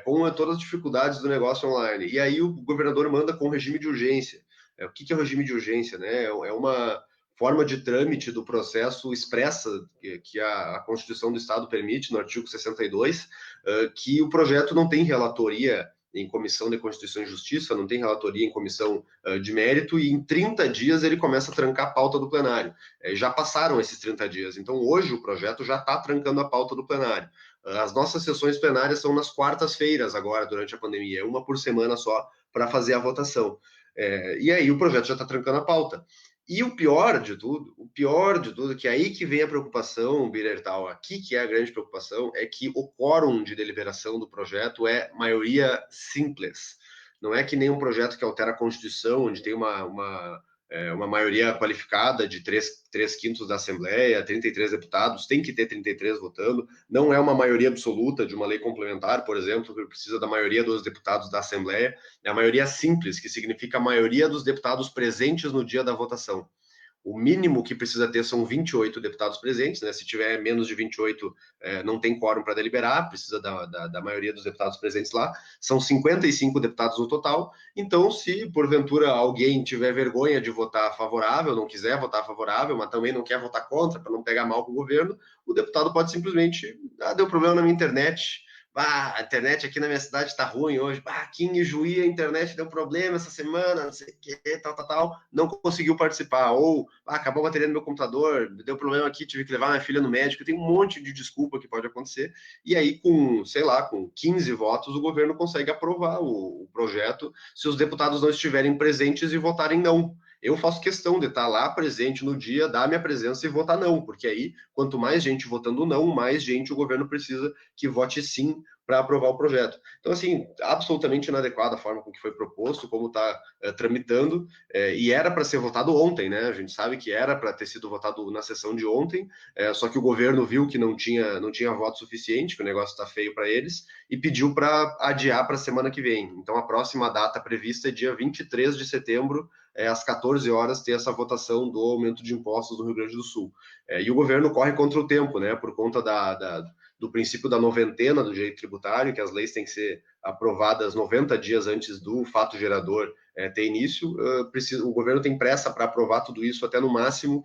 com todas as dificuldades do negócio online. E aí o governador manda com regime de urgência. O que é o regime de urgência? Né? É uma forma de trâmite do processo expressa que a Constituição do Estado permite, no artigo 62, que o projeto não tem relatoria em Comissão de Constituição e Justiça, não tem relatoria em Comissão de Mérito, e em 30 dias ele começa a trancar a pauta do plenário. Já passaram esses 30 dias, então hoje o projeto já está trancando a pauta do plenário. As nossas sessões plenárias são nas quartas-feiras agora, durante a pandemia, uma por semana só para fazer a votação. E aí o projeto já está trancando a pauta. E o pior de tudo, que é aí que vem a preocupação, Birertal, aqui que é a grande preocupação, é que o quórum de deliberação do projeto é maioria simples. Não é que nem um projeto que altera a Constituição, onde tem uma maioria qualificada de 3/5 da Assembleia, 33 deputados, tem que ter 33 votando. Não é uma maioria absoluta de uma lei complementar, por exemplo, que precisa da maioria dos deputados da Assembleia. É a maioria simples, que significa a maioria dos deputados presentes no dia da votação. O mínimo que precisa ter são 28 deputados presentes, né? Se tiver menos de 28, não tem quórum para deliberar, precisa da maioria dos deputados presentes lá. São 55 deputados no total. Então, se porventura alguém tiver vergonha de votar favorável, não quiser votar favorável, mas também não quer votar contra, para não pegar mal com o governo, o deputado pode simplesmente, deu problema na minha internet, a internet aqui na minha cidade está ruim hoje. Aqui em Ijuí a internet deu problema essa semana, não sei o que, tal. Não conseguiu participar. Ou acabou a bateria no meu computador, deu problema aqui, tive que levar minha filha no médico. Tem um monte de desculpa que pode acontecer. E aí, com 15 votos, o governo consegue aprovar o projeto se os deputados não estiverem presentes e votarem não. Eu faço questão de estar lá presente no dia, dar minha presença e votar não, porque aí, quanto mais gente votando não, mais gente o governo precisa que vote sim para aprovar o projeto. Então, assim, absolutamente inadequada a forma com que foi proposto, como está tramitando, e era para ser votado ontem, né? A gente sabe que era para ter sido votado na sessão de ontem, só que o governo viu que não tinha voto suficiente, que o negócio está feio para eles, e pediu para adiar para a semana que vem. Então, a próxima data prevista é dia 23 de setembro, às 14 horas, ter essa votação do aumento de impostos no Rio Grande do Sul. E o governo corre contra o tempo, né? Por conta do princípio da noventena do direito tributário, que as leis têm que ser aprovadas 90 dias antes do fato gerador ter início. O governo tem pressa para aprovar tudo isso até no máximo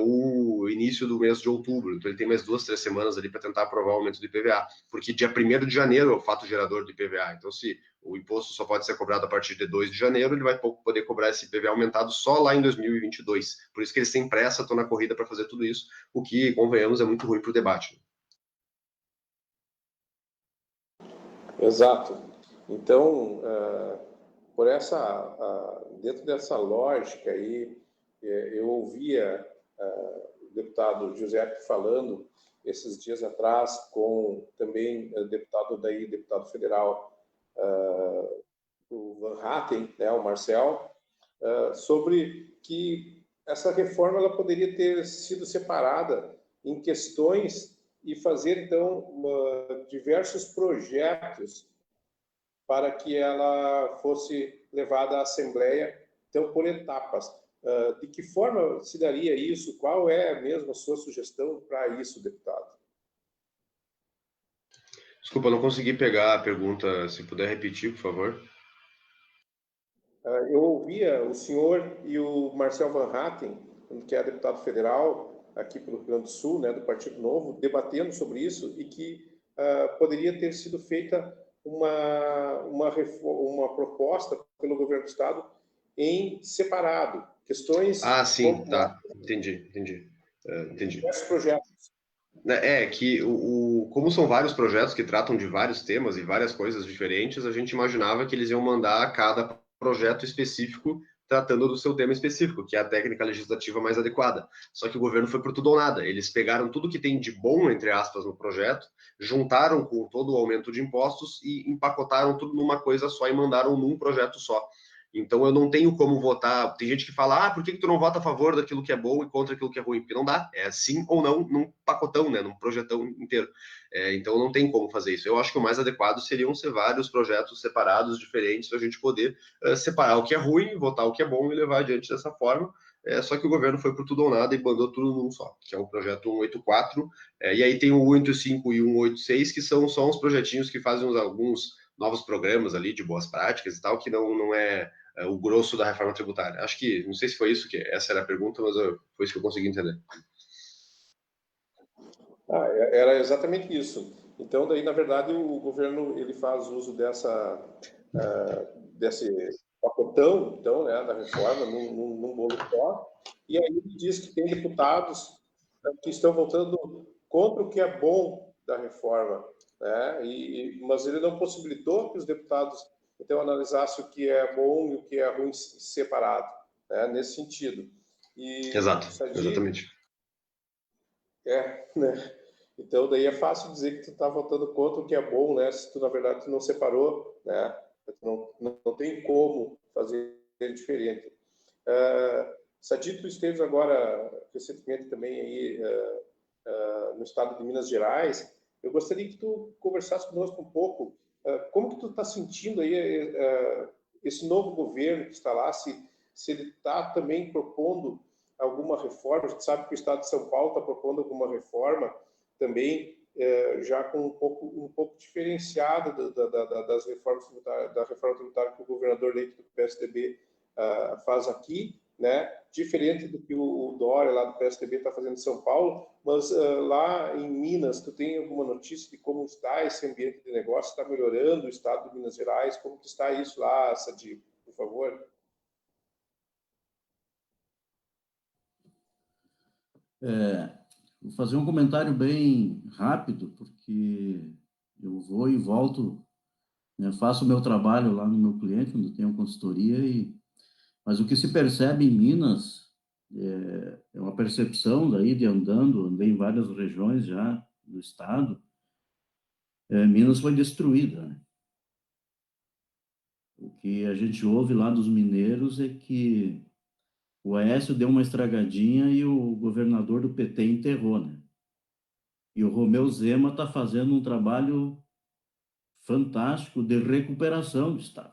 o início do mês de outubro. Então ele tem mais 2, 3 semanas ali para tentar aprovar o aumento do IPVA, porque dia 1º de janeiro é o fato gerador do IPVA. Então, se o imposto só pode ser cobrado a partir de 2 de janeiro, ele vai poder cobrar esse IPVA aumentado só lá em 2022. Por isso que eles têm pressa, estão na corrida para fazer tudo isso, o que, convenhamos, é muito ruim para o debate. Exato. Então, dentro dessa lógica aí, eu ouvia o deputado Giuseppe falando esses dias atrás com também deputado federal o Van Hatten, né, o Marcel, sobre que essa reforma ela poderia ter sido separada em questões e fazer, então, diversos projetos para que ela fosse levada à Assembleia, então, por etapas. De que forma se daria isso? Qual é mesmo a sua sugestão para isso, deputado? Desculpa, não consegui pegar a pergunta. Se puder repetir, por favor. Eu ouvia o senhor e o Marcel Van Hatten, que é deputado federal aqui pelo Rio Grande do Sul, né, do Partido Novo, debatendo sobre isso e que poderia ter sido feita uma proposta pelo governo do Estado em separado. Questões... sim, tá. Entendi. Diversos projetos. Que como são vários projetos que tratam de vários temas e várias coisas diferentes, a gente imaginava que eles iam mandar cada projeto específico tratando do seu tema específico, que é a técnica legislativa mais adequada. Só que o governo foi por tudo ou nada. Eles pegaram tudo que tem de bom, entre aspas, no projeto, juntaram com todo o aumento de impostos e empacotaram tudo numa coisa só e mandaram num projeto só. Então, eu não tenho como votar. Tem gente que fala, por que tu não vota a favor daquilo que é bom e contra aquilo que é ruim? Porque não dá. É sim ou não num pacotão, né? Num projetão inteiro. Então, não tem como fazer isso. Eu acho que o mais adequado seriam ser vários projetos separados, diferentes, para a gente poder separar o que é ruim, votar o que é bom e levar adiante dessa forma. só que o governo foi por tudo ou nada e mandou tudo num só, que é o projeto 184, e aí tem o 185 e o 186, que são só uns projetinhos que fazem alguns novos programas ali de boas práticas e tal, que não é o grosso da reforma tributária. Acho que, não sei se foi isso, que essa era a pergunta, mas foi isso que eu consegui entender. Era exatamente isso. Então, daí, na verdade, o governo ele faz uso desse pacotão, então, né, da reforma, num bolo só, e aí ele diz que tem deputados que estão votando contra o que é bom da reforma, né? Mas ele não possibilitou que os deputados, então, analisassem o que é bom e o que é ruim separado, né, nesse sentido. Exato, exatamente. Né? Então, daí é fácil dizer que tu está votando contra o que é bom, né? Se tu, na verdade, tu não separou, né? Não tem como fazer diferente. Sadi, tu esteve agora, recentemente, também aí no estado de Minas Gerais. Eu gostaria que tu conversasse conosco um pouco. Como que tu está sentindo aí esse novo governo que está lá, se ele está também propondo alguma reforma? A gente sabe que o estado de São Paulo está propondo alguma reforma também, já com um pouco diferenciada das reformas tributárias, da reforma tributária que o governador eleito do PSDB faz aqui, né? Diferente do que o Dória lá do PSDB está fazendo em São Paulo, mas lá em Minas, tu tem alguma notícia de como está esse ambiente de negócio? Está melhorando o estado de Minas Gerais? Como que está isso lá, Sadi, por favor? Vou fazer um comentário bem rápido, porque eu vou e volto, né, faço o meu trabalho lá no meu cliente, onde eu tenho consultoria, mas o que se percebe em Minas é uma percepção daí de andei em várias regiões já do estado, Minas foi destruída, né? O que a gente ouve lá dos mineiros é que o Aécio deu uma estragadinha e o governador do PT enterrou, né? E o Romeu Zema está fazendo um trabalho fantástico de recuperação do Estado.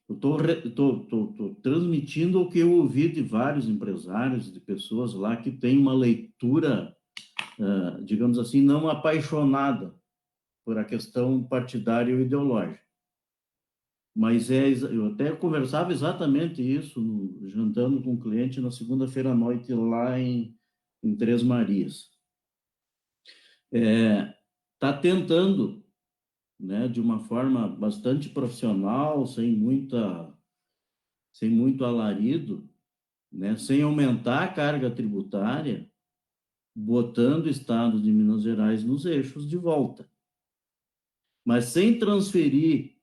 Eu estou transmitindo o que eu ouvi de vários empresários, de pessoas lá que têm uma leitura, digamos assim, não apaixonada por a questão partidária ou ideológica. Mas eu até conversava exatamente isso, jantando com um cliente na segunda-feira à noite lá em Três Marias. Está tentando, né, de uma forma bastante profissional, sem muito alarido, né, sem aumentar a carga tributária, botando o estado de Minas Gerais nos eixos de volta, mas sem transferir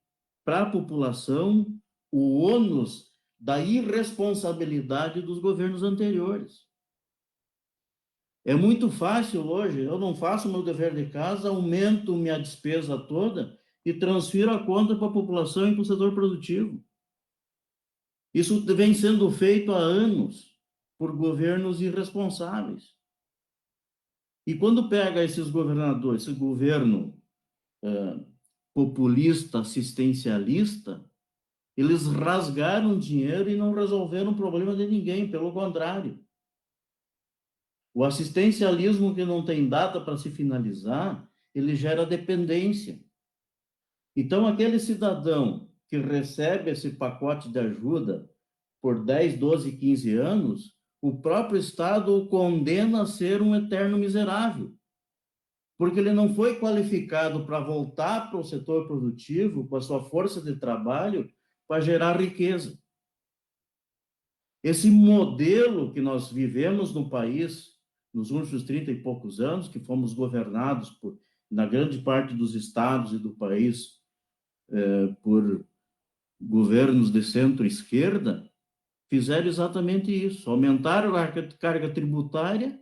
para a população o ônus da irresponsabilidade dos governos anteriores. É muito fácil hoje, eu não faço meu dever de casa, aumento minha despesa toda e transfiro a conta para a população e para o setor produtivo. Isso vem sendo feito há anos por governos irresponsáveis. E quando pega esses governadores, esse governo populista, assistencialista, eles rasgaram dinheiro e não resolveram o problema de ninguém, pelo contrário. O assistencialismo que não tem data para se finalizar, ele gera dependência. Então, aquele cidadão que recebe esse pacote de ajuda por 10, 12, 15 anos, o próprio Estado o condena a ser um eterno miserável, porque ele não foi qualificado para voltar para o setor produtivo, com a sua força de trabalho, para gerar riqueza. Esse modelo que nós vivemos no país nos últimos 30 e poucos anos, que fomos governados na grande parte dos estados e do país por governos de centro-esquerda, fizeram exatamente isso, aumentaram a carga tributária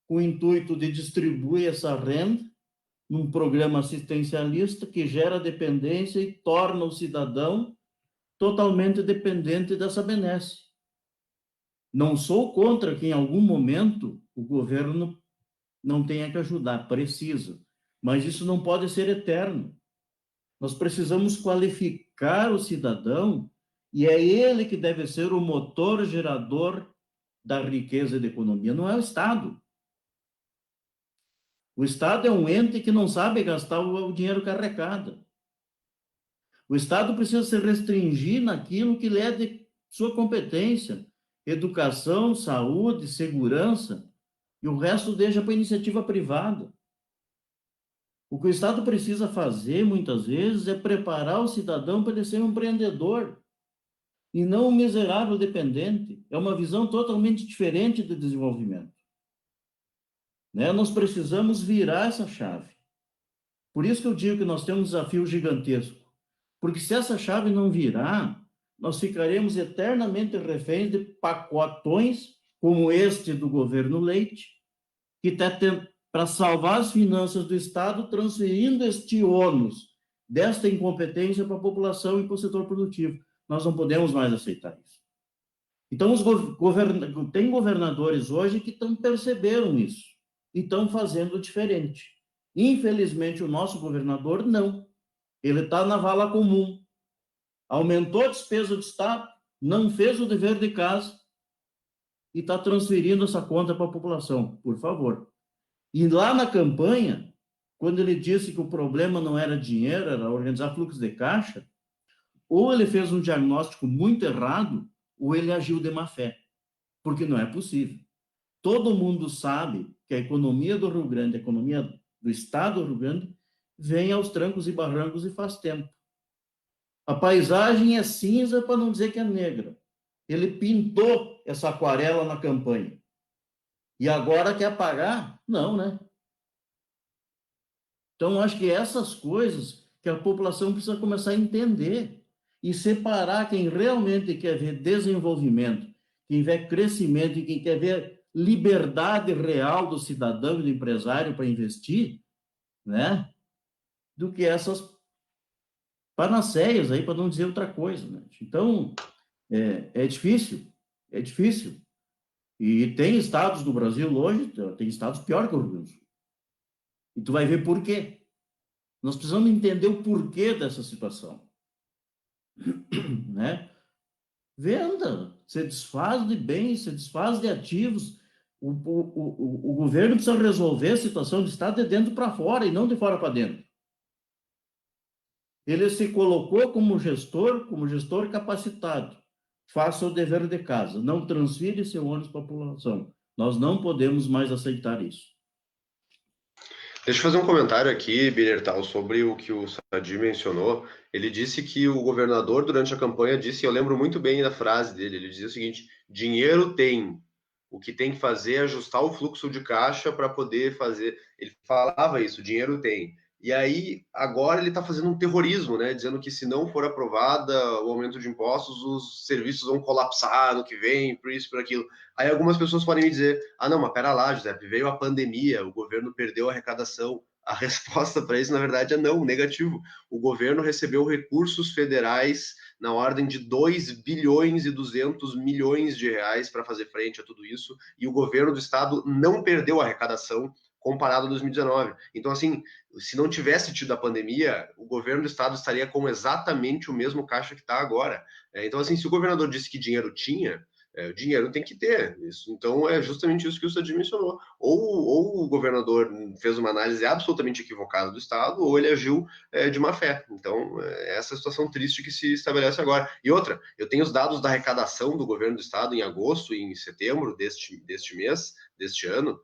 com o intuito de distribuir essa renda num programa assistencialista que gera dependência e torna o cidadão totalmente dependente dessa benesse. Não sou contra que em algum momento o governo não tenha que ajudar, precisa, mas isso não pode ser eterno. Nós precisamos qualificar o cidadão E é ele que deve ser o motor gerador da riqueza e da economia, não é o Estado. O Estado é um ente que não sabe gastar o dinheiro que arrecada. O Estado precisa se restringir naquilo que lhe é de sua competência: educação, saúde, segurança, e o resto deixa para a iniciativa privada. O que o Estado precisa fazer, muitas vezes, é preparar o cidadão para ele ser um empreendedor e não um miserável dependente. É uma visão totalmente diferente de desenvolvimento, né? Nós precisamos virar essa chave. Por isso que eu digo que nós temos um desafio gigantesco. Porque se essa chave não virar, nós ficaremos eternamente reféns de pacotões como este do governo Leite, que está para salvar as finanças do Estado, transferindo este ônus desta incompetência para a população e para o setor produtivo. Nós não podemos mais aceitar isso. Então, tem governadores hoje que perceberam isso e estão fazendo diferente. Infelizmente, o nosso governador não. Ele está na vala comum. Aumentou a despesa do Estado, não fez o dever de casa e está transferindo essa conta para a população, por favor. E lá na campanha, quando ele disse que o problema não era dinheiro, era organizar fluxo de caixa, ou ele fez um diagnóstico muito errado, ou ele agiu de má fé, porque não é possível. Todo mundo sabe que a economia do Rio Grande, a economia do Estado do Rio Grande, vem aos trancos e barrancos e faz tempo. A paisagem é cinza, para não dizer que é negra. Ele pintou essa aquarela na campanha. E agora quer apagar? Não, né? Então, acho que essas coisas que a população precisa começar a entender e separar quem realmente quer ver desenvolvimento, quem quer crescimento e quem quer ver liberdade real do cidadão e do empresário para investir, né? Do que essas panaceias aí, para não dizer outra coisa, né? Então, é difícil, é difícil. E tem estados do Brasil hoje, tem estados pior que o Rio Grande do Sul. E tu vai ver por quê. Nós precisamos entender o porquê dessa situação, né? Venda, se desfaz de bens, se desfaz de ativos. O governo precisa resolver a situação do Estado de dentro para fora e não de fora para dentro. Ele se colocou como gestor capacitado. Faça o dever de casa, não transfira seu ônus para a população. Nós não podemos mais aceitar isso. Deixa eu fazer um comentário aqui, Binertal, sobre o que o Sadi mencionou. Ele disse que o governador, durante a campanha, disse, eu lembro muito bem da frase dele, ele dizia o seguinte: dinheiro tem, o que tem que fazer é ajustar o fluxo de caixa para poder fazer. Ele falava isso, dinheiro tem. E aí, agora ele está fazendo um terrorismo, né? Dizendo que se não for aprovada o aumento de impostos, os serviços vão colapsar no que vem, por isso, por aquilo. Aí algumas pessoas podem me dizer, ah, não, mas pera lá, José, veio a pandemia, o governo perdeu a arrecadação. A resposta para isso, na verdade, é não, negativo. O governo recebeu recursos federais na ordem de 2 bilhões e 200 milhões de reais para fazer frente a tudo isso, e o governo do estado não perdeu a arrecadação comparado a 2019. Então, assim, se não tivesse tido a pandemia, o governo do estado estaria com exatamente o mesmo caixa que está agora. Então, assim, se o governador disse que dinheiro tinha, o dinheiro tem que ter. Isso, então, é justamente isso que o Sadi mencionou. Ou o governador fez uma análise absolutamente equivocada do Estado, ou ele agiu de má fé. Então, essa situação triste que se estabelece agora. E outra, eu tenho os dados da arrecadação do governo do Estado em agosto e em setembro deste mês, deste ano,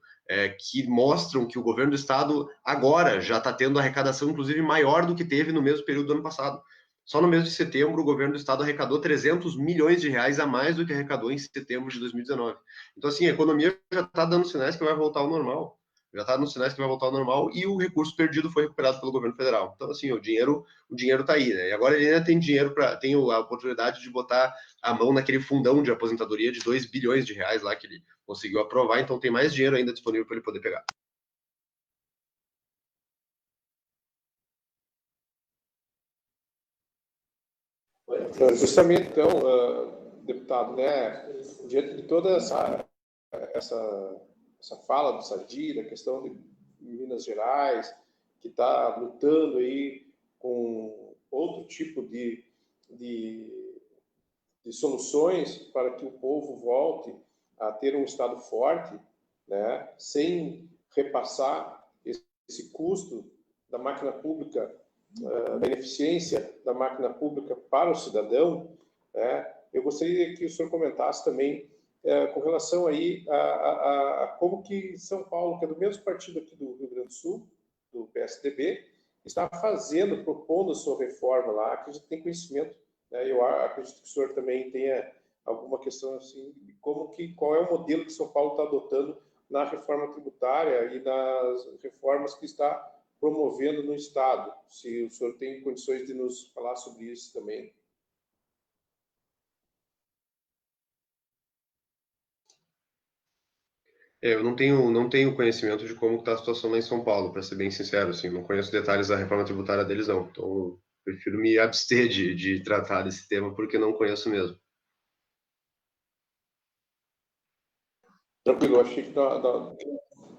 que mostram que o governo do Estado agora já está tendo arrecadação, inclusive, maior do que teve no mesmo período do ano passado. Só no mês de setembro, o governo do estado arrecadou 300 milhões de reais a mais do que arrecadou em setembro de 2019. Então, assim, a economia já está dando sinais que vai voltar ao normal. Já está dando sinais que vai voltar ao normal e o recurso perdido foi recuperado pelo governo federal. Então, assim, o dinheiro está aí, né? E agora ele ainda tem dinheiro tem a oportunidade de botar a mão naquele fundão de aposentadoria de 2 bilhões de reais lá que ele conseguiu aprovar. Então, tem mais dinheiro ainda disponível para ele poder pegar. Justamente, então, deputado, né, diante de toda essa fala do Sadi, da questão de Minas Gerais, que está lutando aí com outro tipo de de soluções para que o povo volte a ter um Estado forte, né, sem repassar esse custo da máquina pública, da ineficiência da máquina pública para o cidadão, né. Eu gostaria que o senhor comentasse também com relação aí a como que São Paulo, que é do mesmo partido aqui do Rio Grande do Sul, do PSDB, está fazendo, propondo a sua reforma lá, que a gente tem conhecimento, né? Eu acredito que o senhor também tenha alguma questão assim, de qual é o modelo que São Paulo está adotando na reforma tributária e nas reformas que está promovendo no Estado. Se o senhor tem condições de nos falar sobre isso também. Eu não tenho conhecimento de como está a situação lá em São Paulo, para ser bem sincero, assim, não conheço detalhes da reforma tributária deles, não. Então, eu prefiro me abster de tratar desse tema, porque não conheço mesmo. Tranquilo, achei que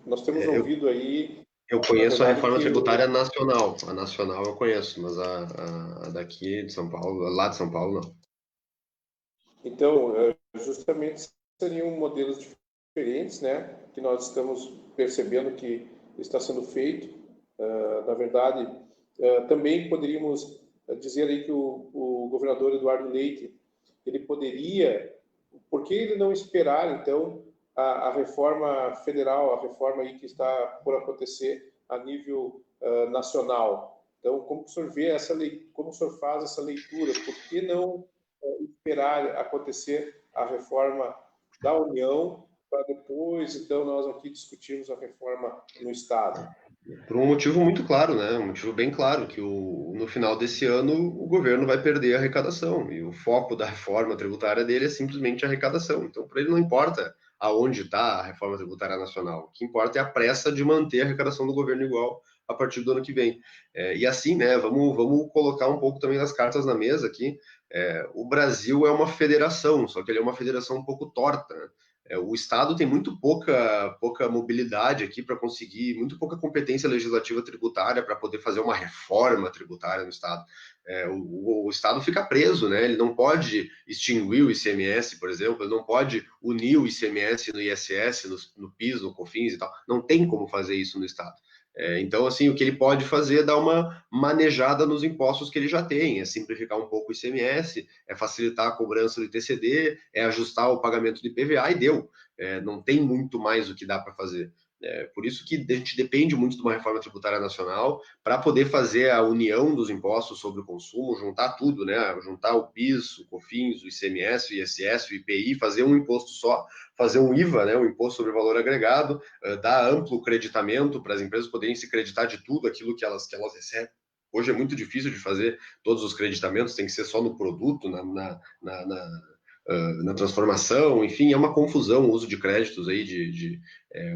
nós temos ouvido aí... Eu conheço a reforma tributária nacional. A nacional eu conheço, mas a daqui de São Paulo, lá de São Paulo, não. Então, justamente seriam modelos diferentes, né, que nós estamos percebendo que está sendo feito. Na verdade, também poderíamos dizer aí que o governador Eduardo Leite, ele poderia, por que ele não esperar, então, a reforma federal, a reforma aí que está por acontecer a nível nacional? Então, como o senhor vê como o senhor faz essa leitura? Por que não esperar acontecer a reforma da União para depois, então, nós aqui discutirmos a reforma no Estado? Por um motivo muito claro, né? Um motivo bem claro, que no final desse ano o governo vai perder a arrecadação, e o foco da reforma tributária dele é simplesmente a arrecadação. Então, para ele não importa aonde está a reforma tributária nacional, o que importa é a pressa de manter a arrecadação do governo igual a partir do ano que vem. E assim, né, vamos colocar um pouco também das cartas na mesa aqui. O Brasil é uma federação, só que ele é uma federação um pouco torta, né? O Estado tem muito pouca mobilidade aqui para conseguir, muito pouca competência legislativa tributária para poder fazer uma reforma tributária no Estado. O Estado fica preso, né? Ele não pode extinguir o ICMS, por exemplo, ele não pode unir o ICMS no ISS, no PIS, no COFINS e tal. Não tem como fazer isso no Estado. Então, assim, o que ele pode fazer é dar uma manejada nos impostos que ele já tem, é simplificar um pouco o ICMS, é facilitar a cobrança do ITCD, é ajustar o pagamento de IPVA e deu. Não tem muito mais o que dá para fazer. Por isso que a gente depende muito de uma reforma tributária nacional para poder fazer a união dos impostos sobre o consumo, juntar tudo, né? Juntar o PIS, o COFINS, o ICMS, o ISS, o IPI, fazer um imposto só, fazer um IVA, né? O Imposto sobre Valor Agregado, dar amplo creditamento para as empresas poderem se creditar de tudo aquilo que elas recebem. Hoje é muito difícil de fazer todos os creditamentos, tem que ser só no produto, na transformação, enfim, é uma confusão o uso de créditos aí, de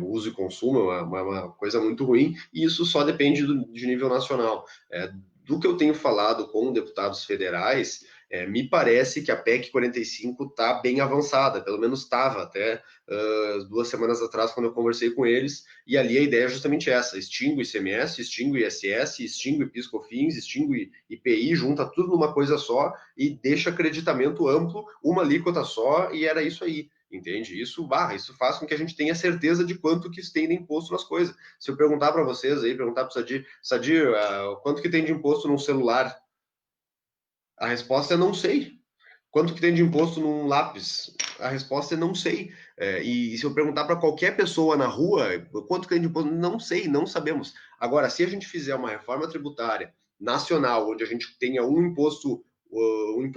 uso e consumo, é uma coisa muito ruim, e isso só depende de nível nacional. Do que eu tenho falado com deputados federais, me parece que a PEC 45 está bem avançada, pelo menos estava até 2 semanas atrás, quando eu conversei com eles, e ali a ideia é justamente essa: extingue o ICMS, extingue o ISS, extingue o PIS/COFINS, extingue IPI, junta tudo numa coisa só e deixa acreditamento amplo, uma alíquota só, e era isso aí. Entende? Isso faz com que a gente tenha certeza de quanto que tem de imposto nas coisas. Se eu perguntar para vocês aí, perguntar para o Sadir, quanto que tem de imposto num celular? A resposta é não sei. Quanto que tem de imposto num lápis? A resposta é não sei. E se eu perguntar para qualquer pessoa na rua, quanto que tem de imposto? Não sei, não sabemos. Agora, se a gente fizer uma reforma tributária nacional, onde a gente tenha um imposto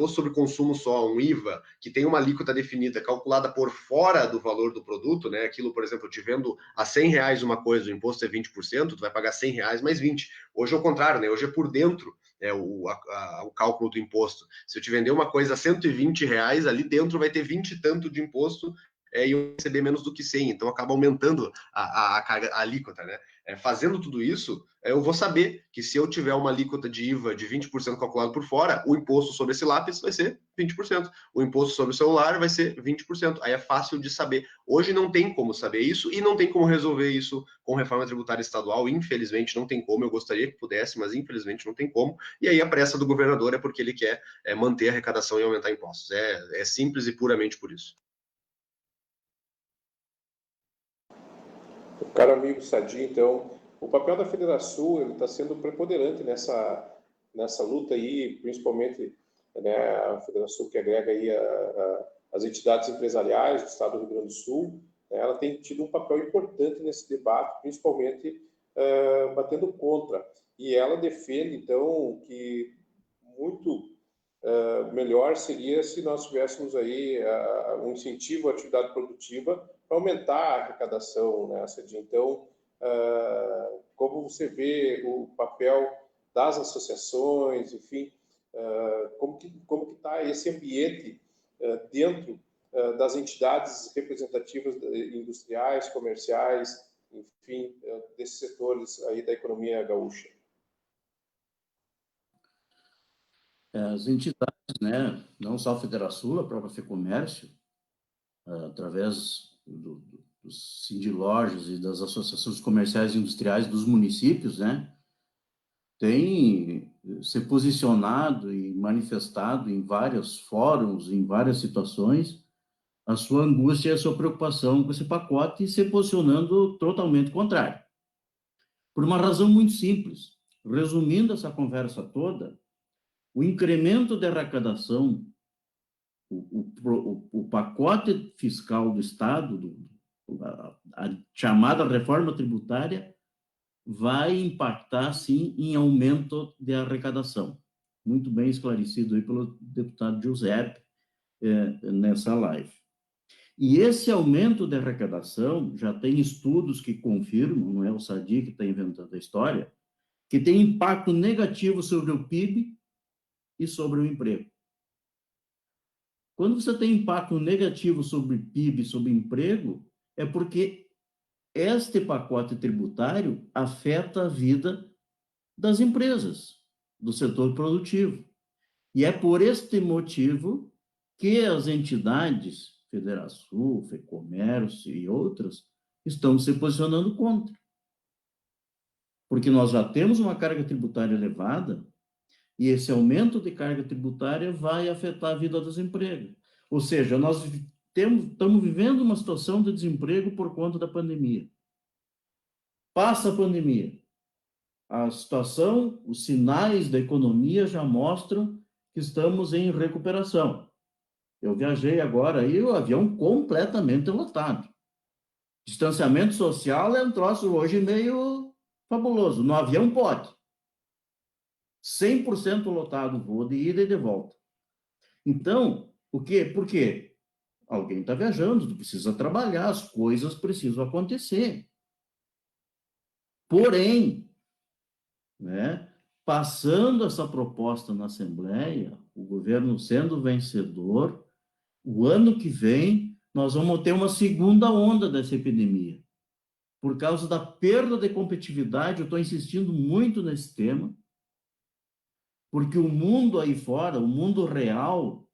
sobre consumo só, um IVA, que tem uma alíquota definida, calculada por fora do valor do produto, né? Aquilo, por exemplo, eu te vendo a R$100 uma coisa, o imposto é 20%, tu vai pagar R$100 mais 20. Hoje é o contrário, né? Hoje é por dentro o cálculo do imposto. Se eu te vender uma coisa a R$120, ali dentro vai ter 20 e tanto de imposto, e eu receber menos do que 100, então acaba aumentando a alíquota, né? Fazendo tudo isso, eu vou saber que se eu tiver uma alíquota de IVA de 20% calculado por fora, o imposto sobre esse lápis vai ser 20%. O imposto sobre o celular vai ser 20%. Aí é fácil de saber. Hoje não tem como saber isso e não tem como resolver isso com reforma tributária estadual. Infelizmente não tem como. Eu gostaria que pudesse, mas infelizmente não tem como. E aí a pressa do governador é porque ele quer manter a arrecadação e aumentar impostos. É simples e puramente por isso. Caro amigo Sadi, então, o papel da Federação está sendo preponderante nessa luta aí, principalmente, né, a Federação que agrega aí as entidades empresariais do Estado do Rio Grande do Sul, né, ela tem tido um papel importante nesse debate, principalmente batendo contra. E ela defende, então, que muito melhor seria se nós tivéssemos aí um incentivo à atividade produtiva para aumentar a arrecadação, né, Sadi? Então, como você vê o papel das associações, enfim, como que está esse ambiente dentro das entidades representativas industriais, comerciais, enfim, desses setores aí da economia gaúcha? As entidades, né, não só a Federação, a própria FEComércio, através dos Sindlojas e das associações comerciais e industriais dos municípios, né, tem se posicionado e manifestado em vários fóruns, em várias situações, a sua angústia e a sua preocupação com esse pacote e se posicionando totalmente contrário. Por uma razão muito simples. Resumindo essa conversa toda, o incremento de arrecadação, o pacote fiscal do Estado, a chamada reforma tributária, vai impactar, sim, em aumento de arrecadação. Muito bem esclarecido aí pelo deputado Giuseppe nessa live. E esse aumento de arrecadação, já tem estudos que confirmam, não é o Sadi que está inventando a história, que tem impacto negativo sobre o PIB e sobre o emprego. Quando você tem impacto negativo sobre PIB e sobre emprego, é porque este pacote tributário afeta a vida das empresas, do setor produtivo. E é por este motivo que as entidades, Federação, FEComércio e outras, estão se posicionando contra. Porque nós já temos uma carga tributária elevada e esse aumento de carga tributária vai afetar a vida dos empregos. Ou seja, nós estamos vivendo uma situação de desemprego por conta da pandemia. Passa a pandemia. A situação, os sinais da economia já mostram que estamos em recuperação. Eu viajei agora e o avião completamente lotado. Distanciamento social é um troço hoje meio fabuloso. No avião pode. 100% lotado o voo de ida e de volta. Então, o quê? Por quê? Alguém está viajando, precisa trabalhar, as coisas precisam acontecer. Porém, né, passando essa proposta na Assembleia, o governo sendo vencedor, o ano que vem nós vamos ter uma segunda onda dessa epidemia. Por causa da perda de competitividade, eu estou insistindo muito nesse tema, porque o mundo aí fora, o mundo real,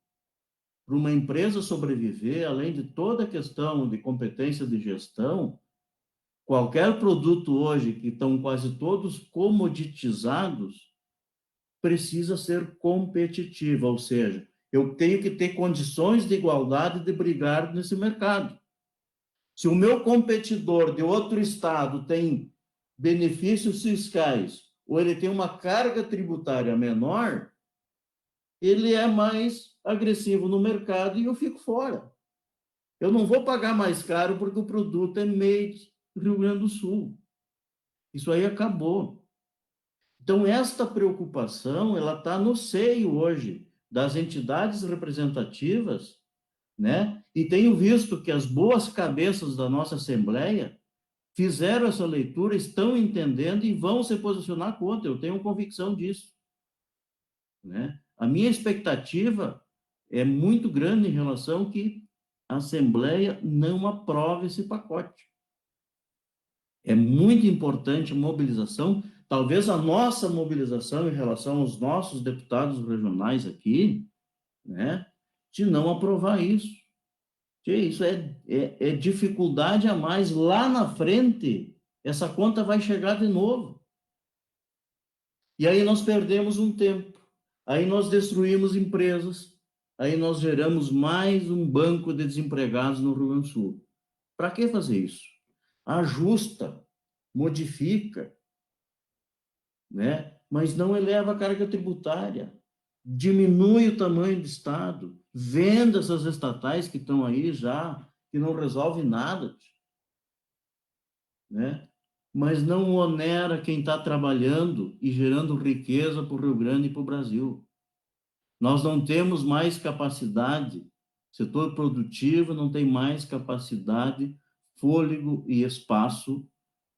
para uma empresa sobreviver, além de toda a questão de competência de gestão, qualquer produto hoje, que estão quase todos comoditizados, precisa ser competitivo, ou seja, eu tenho que ter condições de igualdade de brigar nesse mercado. Se o meu competidor de outro estado tem benefícios fiscais ou ele tem uma carga tributária menor, ele é mais agressivo no mercado e eu fico fora. Eu não vou pagar mais caro porque o produto é made no Rio Grande do Sul. Isso aí acabou. Então, esta preocupação, ela está no seio hoje das entidades representativas, né? E tenho visto que as boas cabeças da nossa Assembleia fizeram essa leitura, estão entendendo e vão se posicionar contra. Eu tenho convicção disso, né? A minha expectativa é muito grande em relação que a Assembleia não aprove esse pacote. É muito importante a mobilização, talvez a nossa mobilização em relação aos nossos deputados regionais aqui, né, de não aprovar isso. Isso é dificuldade a mais. Lá na frente, essa conta vai chegar de novo. E aí nós perdemos um tempo. Aí nós destruímos empresas. Aí nós geramos mais um banco de desempregados no Rio Grande do Sul. Para que fazer isso? Ajusta, modifica, né? Mas não eleva a carga tributária. Diminui o tamanho do Estado. Venda essas estatais que estão aí já, que não resolve nada, né? Mas não onera quem está trabalhando e gerando riqueza para o Rio Grande e para o Brasil. Nós não temos mais capacidade, setor produtivo não tem mais capacidade, fôlego e espaço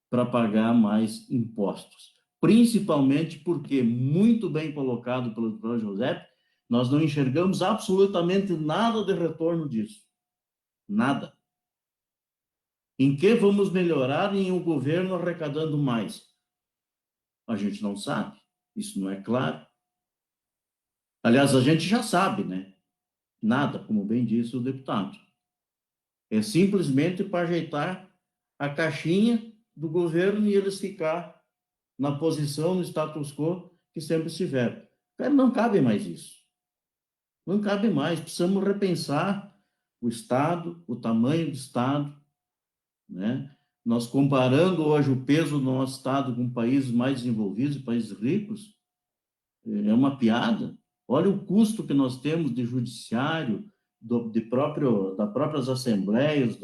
para pagar mais impostos. Principalmente porque, muito bem colocado pelo doutor José, nós não enxergamos absolutamente nada de retorno disso. Nada. Em que vamos melhorar em um governo arrecadando mais? A gente não sabe. Isso não é claro. Aliás, a gente já sabe, né? Nada, como bem disse o deputado. É simplesmente para ajeitar a caixinha do governo e eles ficar na posição, no status quo que sempre estiveram. Cara, não cabe mais isso. Não cabe mais. Precisamos repensar o Estado, o tamanho do Estado, né? Nós comparando hoje o peso do nosso Estado com países mais desenvolvidos, países ricos, é uma piada. Olha o custo que nós temos de judiciário, das próprias assembleias,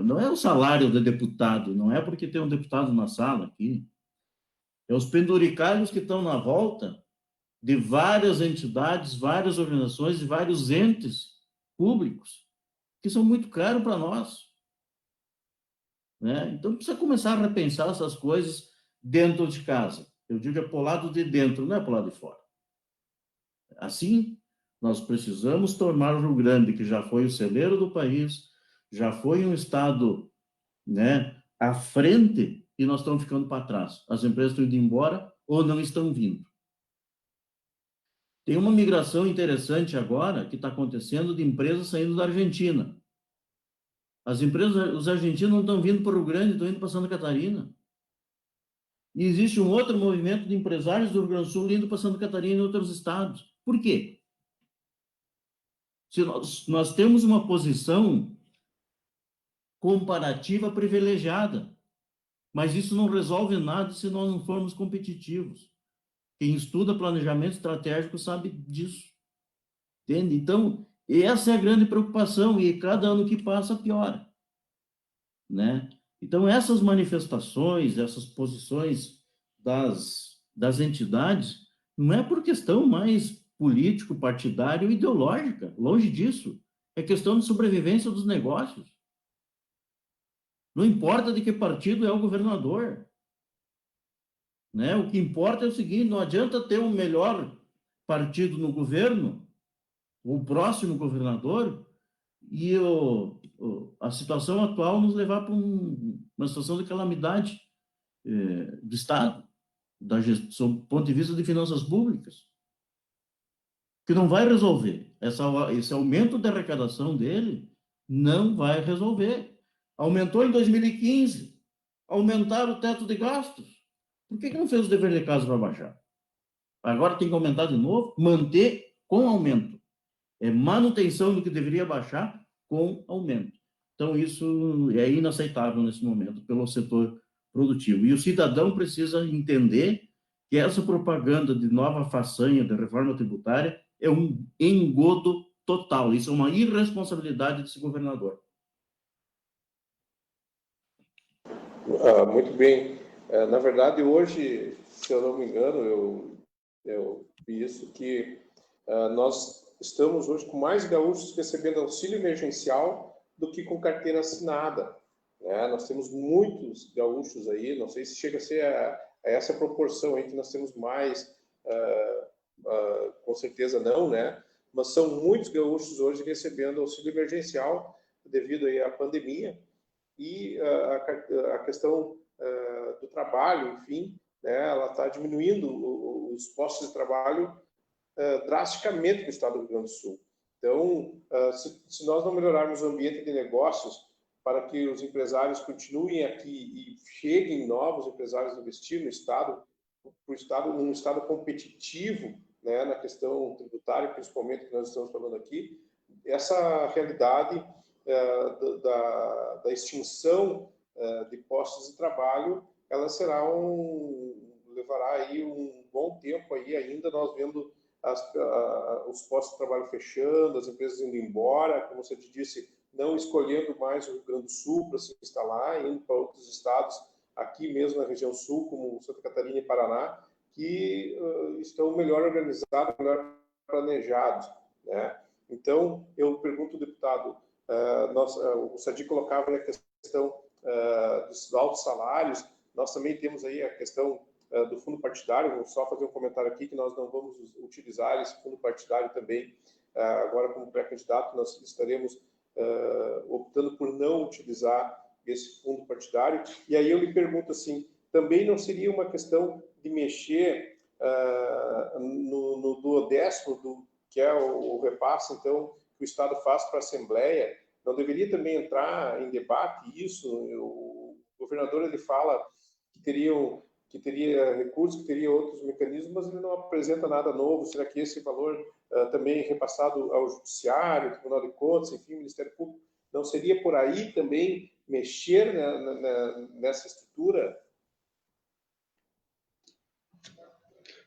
não é o salário do deputado, não é porque tem um deputado na sala aqui, é os penduricalhos que estão na volta de várias entidades, várias organizações e vários entes públicos que são muito caros para nós, né? Então precisa começar a repensar essas coisas dentro de casa. Eu digo para o lado de dentro, não é para o lado de fora. Assim, nós precisamos tornar o Rio Grande, que já foi o celeiro do país, já foi um estado, né, à frente, e nós estamos ficando para trás. As empresas estão indo embora ou não estão vindo. Tem uma migração interessante agora que está acontecendo de empresas saindo da Argentina. As empresas, os argentinos não estão vindo para o Rio Grande, estão indo para Santa Catarina. E existe um outro movimento de empresários do Rio Grande do Sul indo para Santa Catarina e outros estados. Por quê? Se nós temos uma posição comparativa privilegiada, mas isso não resolve nada se nós não formos competitivos. Quem estuda planejamento estratégico sabe disso. Entende? Então, essa é a grande preocupação e cada ano que passa piora, né? Então, essas manifestações, essas posições das entidades, não é por questão mais político, partidário, ideológica, longe disso. É questão de sobrevivência dos negócios. Não importa de que partido é o governador, né? O que importa é o seguinte, não adianta ter um melhor partido no governo, o próximo governador, e a situação atual nos levar para uma situação de calamidade do Estado, da gestão, do ponto de vista de finanças públicas, que não vai resolver. Esse aumento de arrecadação dele não vai resolver. Aumentou em 2015, aumentaram o teto de gastos. Por que não fez o dever de casa para baixar? Agora tem que aumentar de novo, manter com aumento. É manutenção do que deveria baixar com aumento. Então, isso é inaceitável nesse momento pelo setor produtivo. E o cidadão precisa entender que essa propaganda de nova façanha, de reforma tributária, é um engodo total. Isso é uma irresponsabilidade desse governador. Muito bem. Na verdade, hoje, se eu não me engano, eu vi isso, que nós estamos hoje com mais gaúchos recebendo auxílio emergencial do que com carteira assinada, né? Nós temos muitos gaúchos aí, não sei se chega a ser a essa proporção aí que nós temos mais, com certeza não, né? Mas são muitos gaúchos hoje recebendo auxílio emergencial devido aí à pandemia. e a questão do trabalho, enfim, né, ela está diminuindo os postos de trabalho drasticamente no estado do Rio Grande do Sul. Então, se nós não melhorarmos o ambiente de negócios para que os empresários continuem aqui e cheguem novos empresários a investir no estado, um estado competitivo, né, na questão tributária, principalmente que nós estamos falando aqui, essa realidade da extinção de postos de trabalho, ela levará aí um bom tempo aí ainda, nós vendo os postos de trabalho fechando, as empresas indo embora, como você disse, não escolhendo mais o Rio Grande do Sul para se instalar, indo para outros estados, aqui mesmo na região sul, como Santa Catarina e Paraná, que estão melhor organizados, melhor planejados, né? Então, eu pergunto ao deputado, o Sadi colocava a questão dos altos salários, nós também temos aí a questão do fundo partidário. Vou só fazer um comentário aqui que nós não vamos utilizar esse fundo partidário também. Agora, como pré-candidato, nós estaremos optando por não utilizar esse fundo partidário. E aí eu lhe pergunto assim, também não seria uma questão de mexer no duodécimo, que é o repasse, então, que o Estado faz para a Assembleia? Não deveria também entrar em debate isso? O governador, ele fala que teria recursos, que teria outros mecanismos, mas ele não apresenta nada novo. Será que esse valor também repassado ao Judiciário, Tribunal de Contas, enfim, Ministério Público, não seria por aí também mexer nessa estrutura?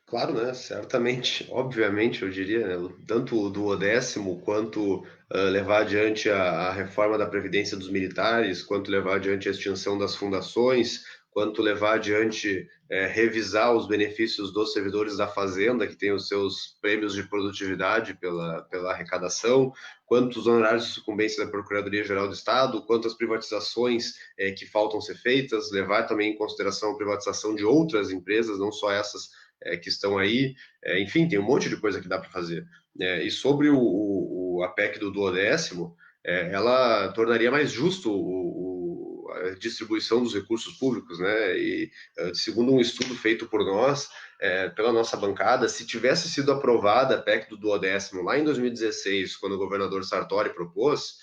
Claro, né? Certamente, obviamente, eu diria, né? Tanto o duodécimo quanto levar adiante a reforma da Previdência dos militares, quanto levar adiante a extinção das fundações, quanto levar adiante revisar os benefícios dos servidores da Fazenda, que têm os seus prêmios de produtividade pela arrecadação, quanto os honorários de sucumbência da Procuradoria-Geral do Estado, quanto as privatizações que faltam ser feitas, levar também em consideração a privatização de outras empresas, não só essas que estão aí, enfim, tem um monte de coisa que dá para fazer. E sobre a PEC do duodécimo, ela tornaria mais justo a distribuição dos recursos públicos, né? E segundo um estudo feito por nós, pela nossa bancada, se tivesse sido aprovada a PEC do duodécimo lá em 2016, quando o governador Sartori propôs,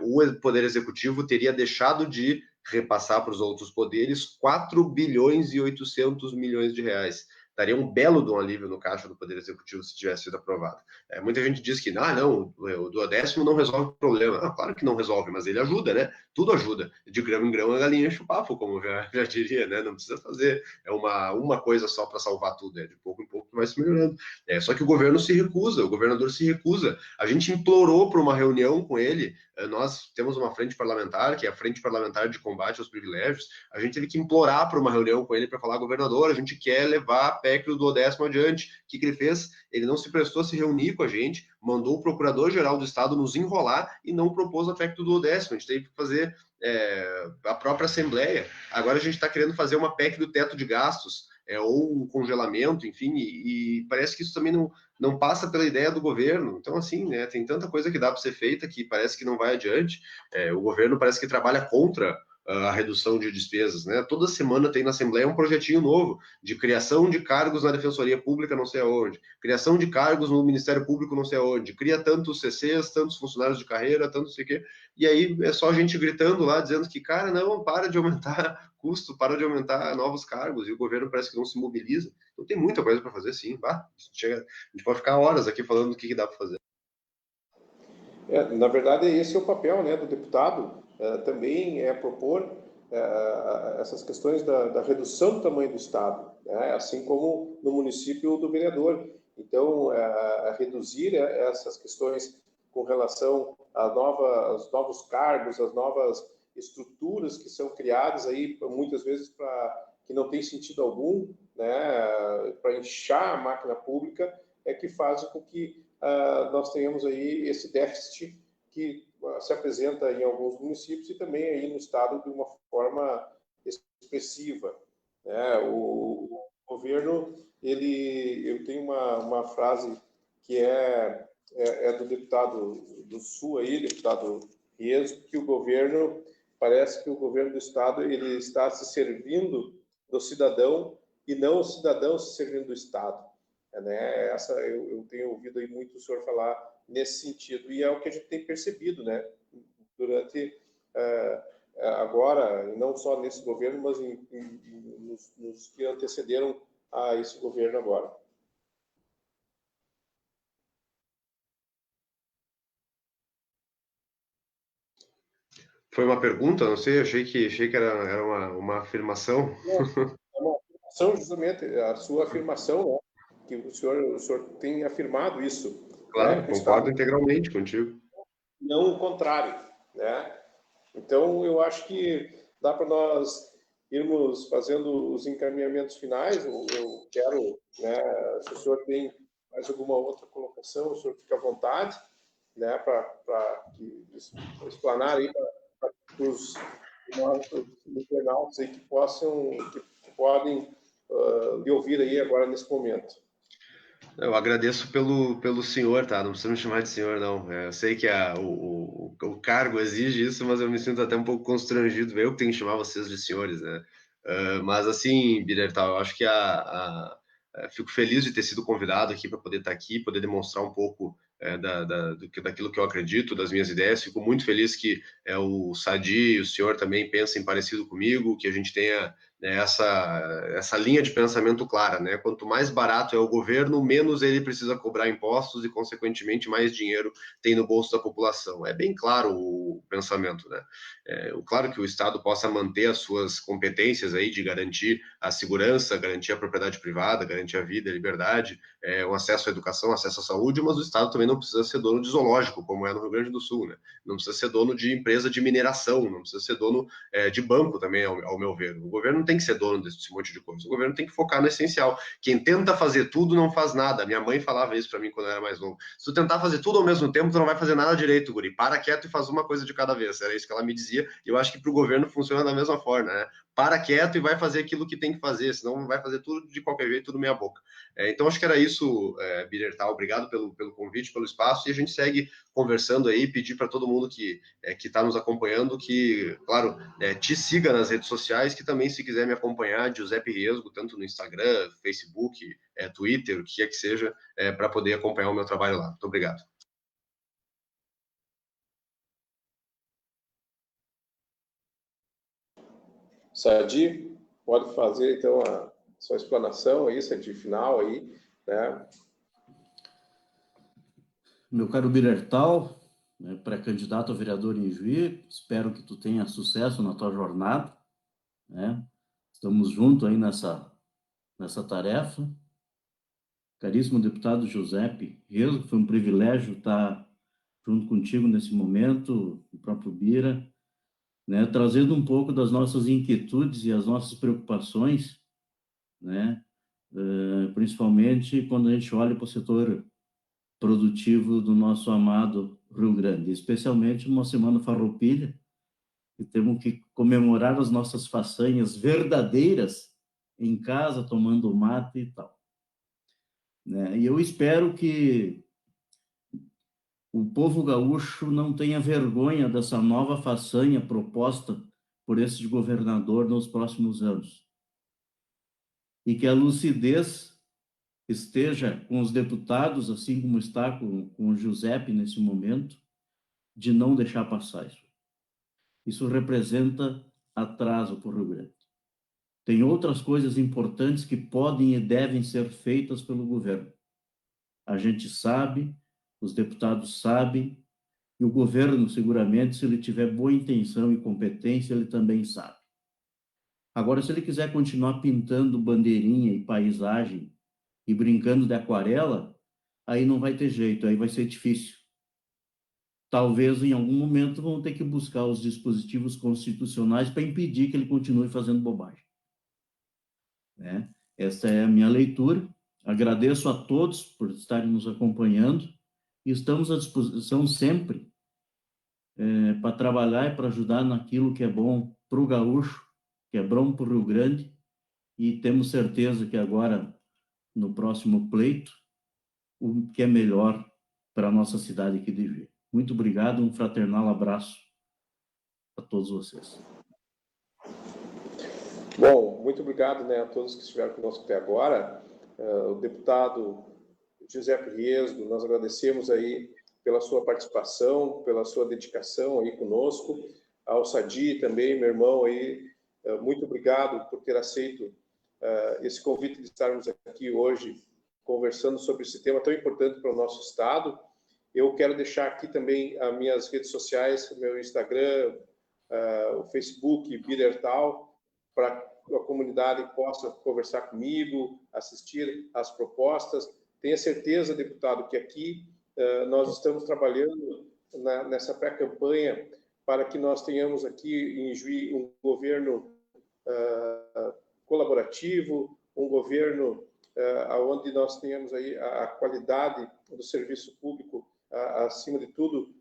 o Poder Executivo teria deixado de repassar para os outros poderes 4 bilhões e 800 milhões de reais. Daria um belo de um alívio no caixa do Poder Executivo se tivesse sido aprovado. Muita gente diz que não, o duodécimo não resolve o problema. Claro que não resolve, mas ele ajuda, né? Tudo ajuda. De grão em grão a galinha enche o papo, como já diria, né? Não precisa fazer uma coisa só para salvar tudo, de pouco em pouco vai se melhorando. Só que o governo se recusa, o governador se recusa. A gente implorou para uma reunião com ele. Nós temos uma frente parlamentar, que é a Frente Parlamentar de Combate aos Privilégios. A gente teve que implorar para uma reunião com ele para falar, governador, a gente quer levar a PEC do duodécimo adiante. O que ele fez? Ele não se prestou a se reunir com a gente, mandou o Procurador-Geral do Estado nos enrolar e não propôs a PEC do duodécimo. A gente teve que fazer a própria Assembleia. Agora a gente está querendo fazer uma PEC do teto de gastos, ou um congelamento, enfim, e parece que isso também não passa pela ideia do governo. Então, assim, né, tem tanta coisa que dá para ser feita que parece que não vai adiante. O governo parece que trabalha contra a redução de despesas, né? Toda semana tem na Assembleia um projetinho novo de criação de cargos na Defensoria Pública não sei aonde, criação de cargos no Ministério Público não sei aonde, cria tantos CCs, tantos funcionários de carreira, tanto não sei o quê, e aí é só a gente gritando lá, dizendo que, cara, não, para de aumentar custo, para de aumentar novos cargos, e o governo parece que não se mobiliza. Então tem muita coisa para fazer, sim. A gente pode ficar horas aqui falando do que dá para fazer. Na verdade, esse é o papel, né, do deputado, também propor essas questões da redução do tamanho do Estado, né, assim como no município do vereador. Então, reduzir essas questões com relação aos novos cargos, às novas estruturas que são criadas aí, muitas vezes, que não tem sentido algum, né, para inchar a máquina pública, que faz com que nós tenhamos aí esse déficit que se apresenta em alguns municípios e também aí no estado de uma forma expressiva. O governo, eu tenho uma frase que é do deputado do Sul aí, deputado Riesgo, que o governo parece que o governo do Estado ele está se servindo do cidadão e não o cidadão se servindo do Estado. Né? Eu tenho ouvido aí muito o senhor falar nesse sentido, e é o que a gente tem percebido, né? Durante agora, não só nesse governo, mas nos que antecederam a esse governo agora. Foi uma pergunta? Não sei, achei que era uma afirmação. É uma afirmação, justamente, a sua afirmação, né? Que o senhor tem afirmado isso. Claro, Né? Que o concordo Estado, integralmente contigo. não o contrário, né? Então, eu acho que dá para nós irmos fazendo os encaminhamentos finais. Eu quero, né, se o senhor tem mais alguma outra colocação, o senhor fica à vontade, né, para explanar aí para os nossos internautas aí que podem lhe ouvir aí agora nesse momento. Eu agradeço pelo senhor, tá? Não precisa me chamar de senhor, não. Eu sei que o cargo exige isso, mas eu me sinto até um pouco constrangido. Eu que tenho que chamar vocês de senhores, né? Mas assim, Bidertal, eu acho que fico feliz de ter sido convidado aqui para poder estar aqui, poder demonstrar um pouco daquilo que eu acredito, das minhas ideias. Fico muito feliz que o Sadi e o senhor também pensem parecido comigo, que a gente tenha essa linha de pensamento clara, né? Quanto mais barato é o governo, menos ele precisa cobrar impostos e, consequentemente, mais dinheiro tem no bolso da população. É bem claro o pensamento, né? Claro que o Estado possa manter as suas competências aí de garantir a segurança, garantir a propriedade privada, garantir a vida, a liberdade, o acesso à educação, acesso à saúde, mas o Estado também não precisa ser dono de zoológico, como é no Rio Grande do Sul, né? Não precisa ser dono de empresa de mineração, não precisa ser dono de banco também, ao meu ver. O governo não tem que ser dono desse monte de coisa. O governo tem que focar no essencial. Quem tenta fazer tudo não faz nada. Minha mãe falava isso para mim quando eu era mais novo. Se tu tentar fazer tudo ao mesmo tempo, tu não vai fazer nada direito, guri. Para quieto e faz uma coisa de cada vez. Era isso que ela me dizia. E eu acho que para o governo funciona da mesma forma, né? Para quieto e vai fazer aquilo que tem que fazer, senão vai fazer tudo de qualquer jeito, tudo meia boca. Então, acho que era isso, Bidertal. Obrigado pelo convite, pelo espaço, e a gente segue conversando aí, pedir para todo mundo que está nos acompanhando que, claro, te siga nas redes sociais, que também, se quiser me acompanhar, Giuseppe Riesgo, tanto no Instagram, Facebook, Twitter, o que quer que seja, para poder acompanhar o meu trabalho lá. Muito obrigado. Sadi, pode fazer, então, a sua explanação aí, Sadi, final aí, né? Meu caro Bidertal, né, pré-candidato a vereador em Juí, espero que tu tenha sucesso na tua jornada, né? Estamos juntos aí nessa tarefa. Caríssimo deputado Giuseppe Riesgo, foi um privilégio estar junto contigo nesse momento, o próprio Bira, né, trazendo um pouco das nossas inquietudes e as nossas preocupações, né, principalmente quando a gente olha para o setor produtivo do nosso amado Rio Grande, especialmente uma semana farroupilha, que temos que comemorar as nossas façanhas verdadeiras em casa, tomando mate e tal. Né? E eu espero que o povo gaúcho não tenha vergonha dessa nova façanha proposta por esse governador nos próximos anos. E que a lucidez esteja com os deputados, assim como está com o Giuseppe nesse momento, de não deixar passar isso. Isso representa atraso para o Rio Grande. Tem outras coisas importantes que podem e devem ser feitas pelo governo. A gente sabe, os deputados sabem, e o governo, seguramente, se ele tiver boa intenção e competência, ele também sabe. Agora, se ele quiser continuar pintando bandeirinha e paisagem e brincando de aquarela, aí não vai ter jeito, aí vai ser difícil. Talvez, em algum momento, vão ter que buscar os dispositivos constitucionais para impedir que ele continue fazendo bobagem. Né? Essa é a minha leitura. Agradeço a todos por estarem nos acompanhando e estamos à disposição sempre para trabalhar e para ajudar naquilo que é bom para o gaúcho, que é bom para o Rio Grande, e temos certeza que agora, no próximo pleito, o que é melhor para a nossa cidade aqui de Juí. Muito obrigado, um fraternal abraço. a todos vocês. Bom, muito obrigado, né, a todos que estiveram conosco até agora. O deputado Giuseppe Riesgo, nós agradecemos aí pela sua participação, pela sua dedicação aí conosco. Ao Sadi também, meu irmão aí, muito obrigado por ter aceito esse convite de estarmos aqui hoje conversando sobre esse tema tão importante para o nosso estado. Eu quero deixar aqui também as minhas redes sociais, meu Instagram, o Facebook, Bidertal, para que a comunidade possa conversar comigo, assistir às propostas. Tenha certeza, deputado, que aqui nós estamos trabalhando nessa pré-campanha para que nós tenhamos aqui em Juí um governo colaborativo, um governo onde nós tenhamos aí a qualidade do serviço público acima de tudo,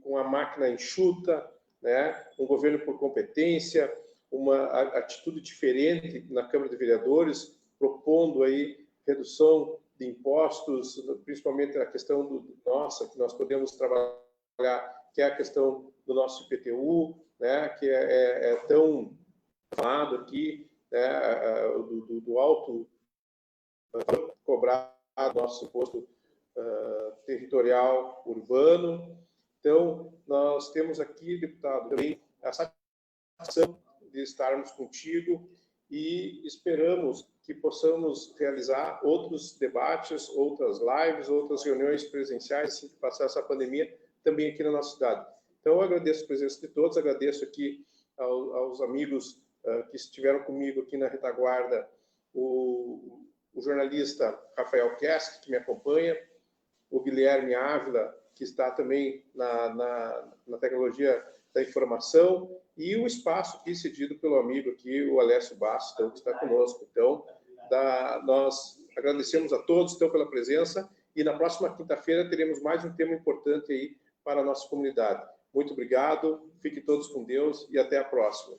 com a máquina enxuta, né? Um governo por competência, uma atitude diferente na Câmara de Vereadores, propondo aí redução de impostos, principalmente a questão que nós podemos trabalhar, que é a questão do nosso IPTU, né? Que é tão falado aqui, né? Do alto cobrar nosso imposto territorial urbano. Então, nós temos aqui, deputado, também a satisfação de estarmos contigo e esperamos que possamos realizar outros debates, outras lives, outras reuniões presenciais, assim que passar essa pandemia, também aqui na nossa cidade. Então, eu agradeço a presença de todos, agradeço aqui aos amigos que estiveram comigo aqui na retaguarda, o jornalista Rafael Kest, que me acompanha, o Guilherme Ávila, que está também na tecnologia da informação, e o espaço aqui cedido pelo amigo aqui, o Alessio Bastos, então, que está conosco. Então, nós agradecemos a todos então, pela presença, e na próxima quinta-feira teremos mais um tema importante aí para a nossa comunidade. Muito obrigado, fiquem todos com Deus e até a próxima.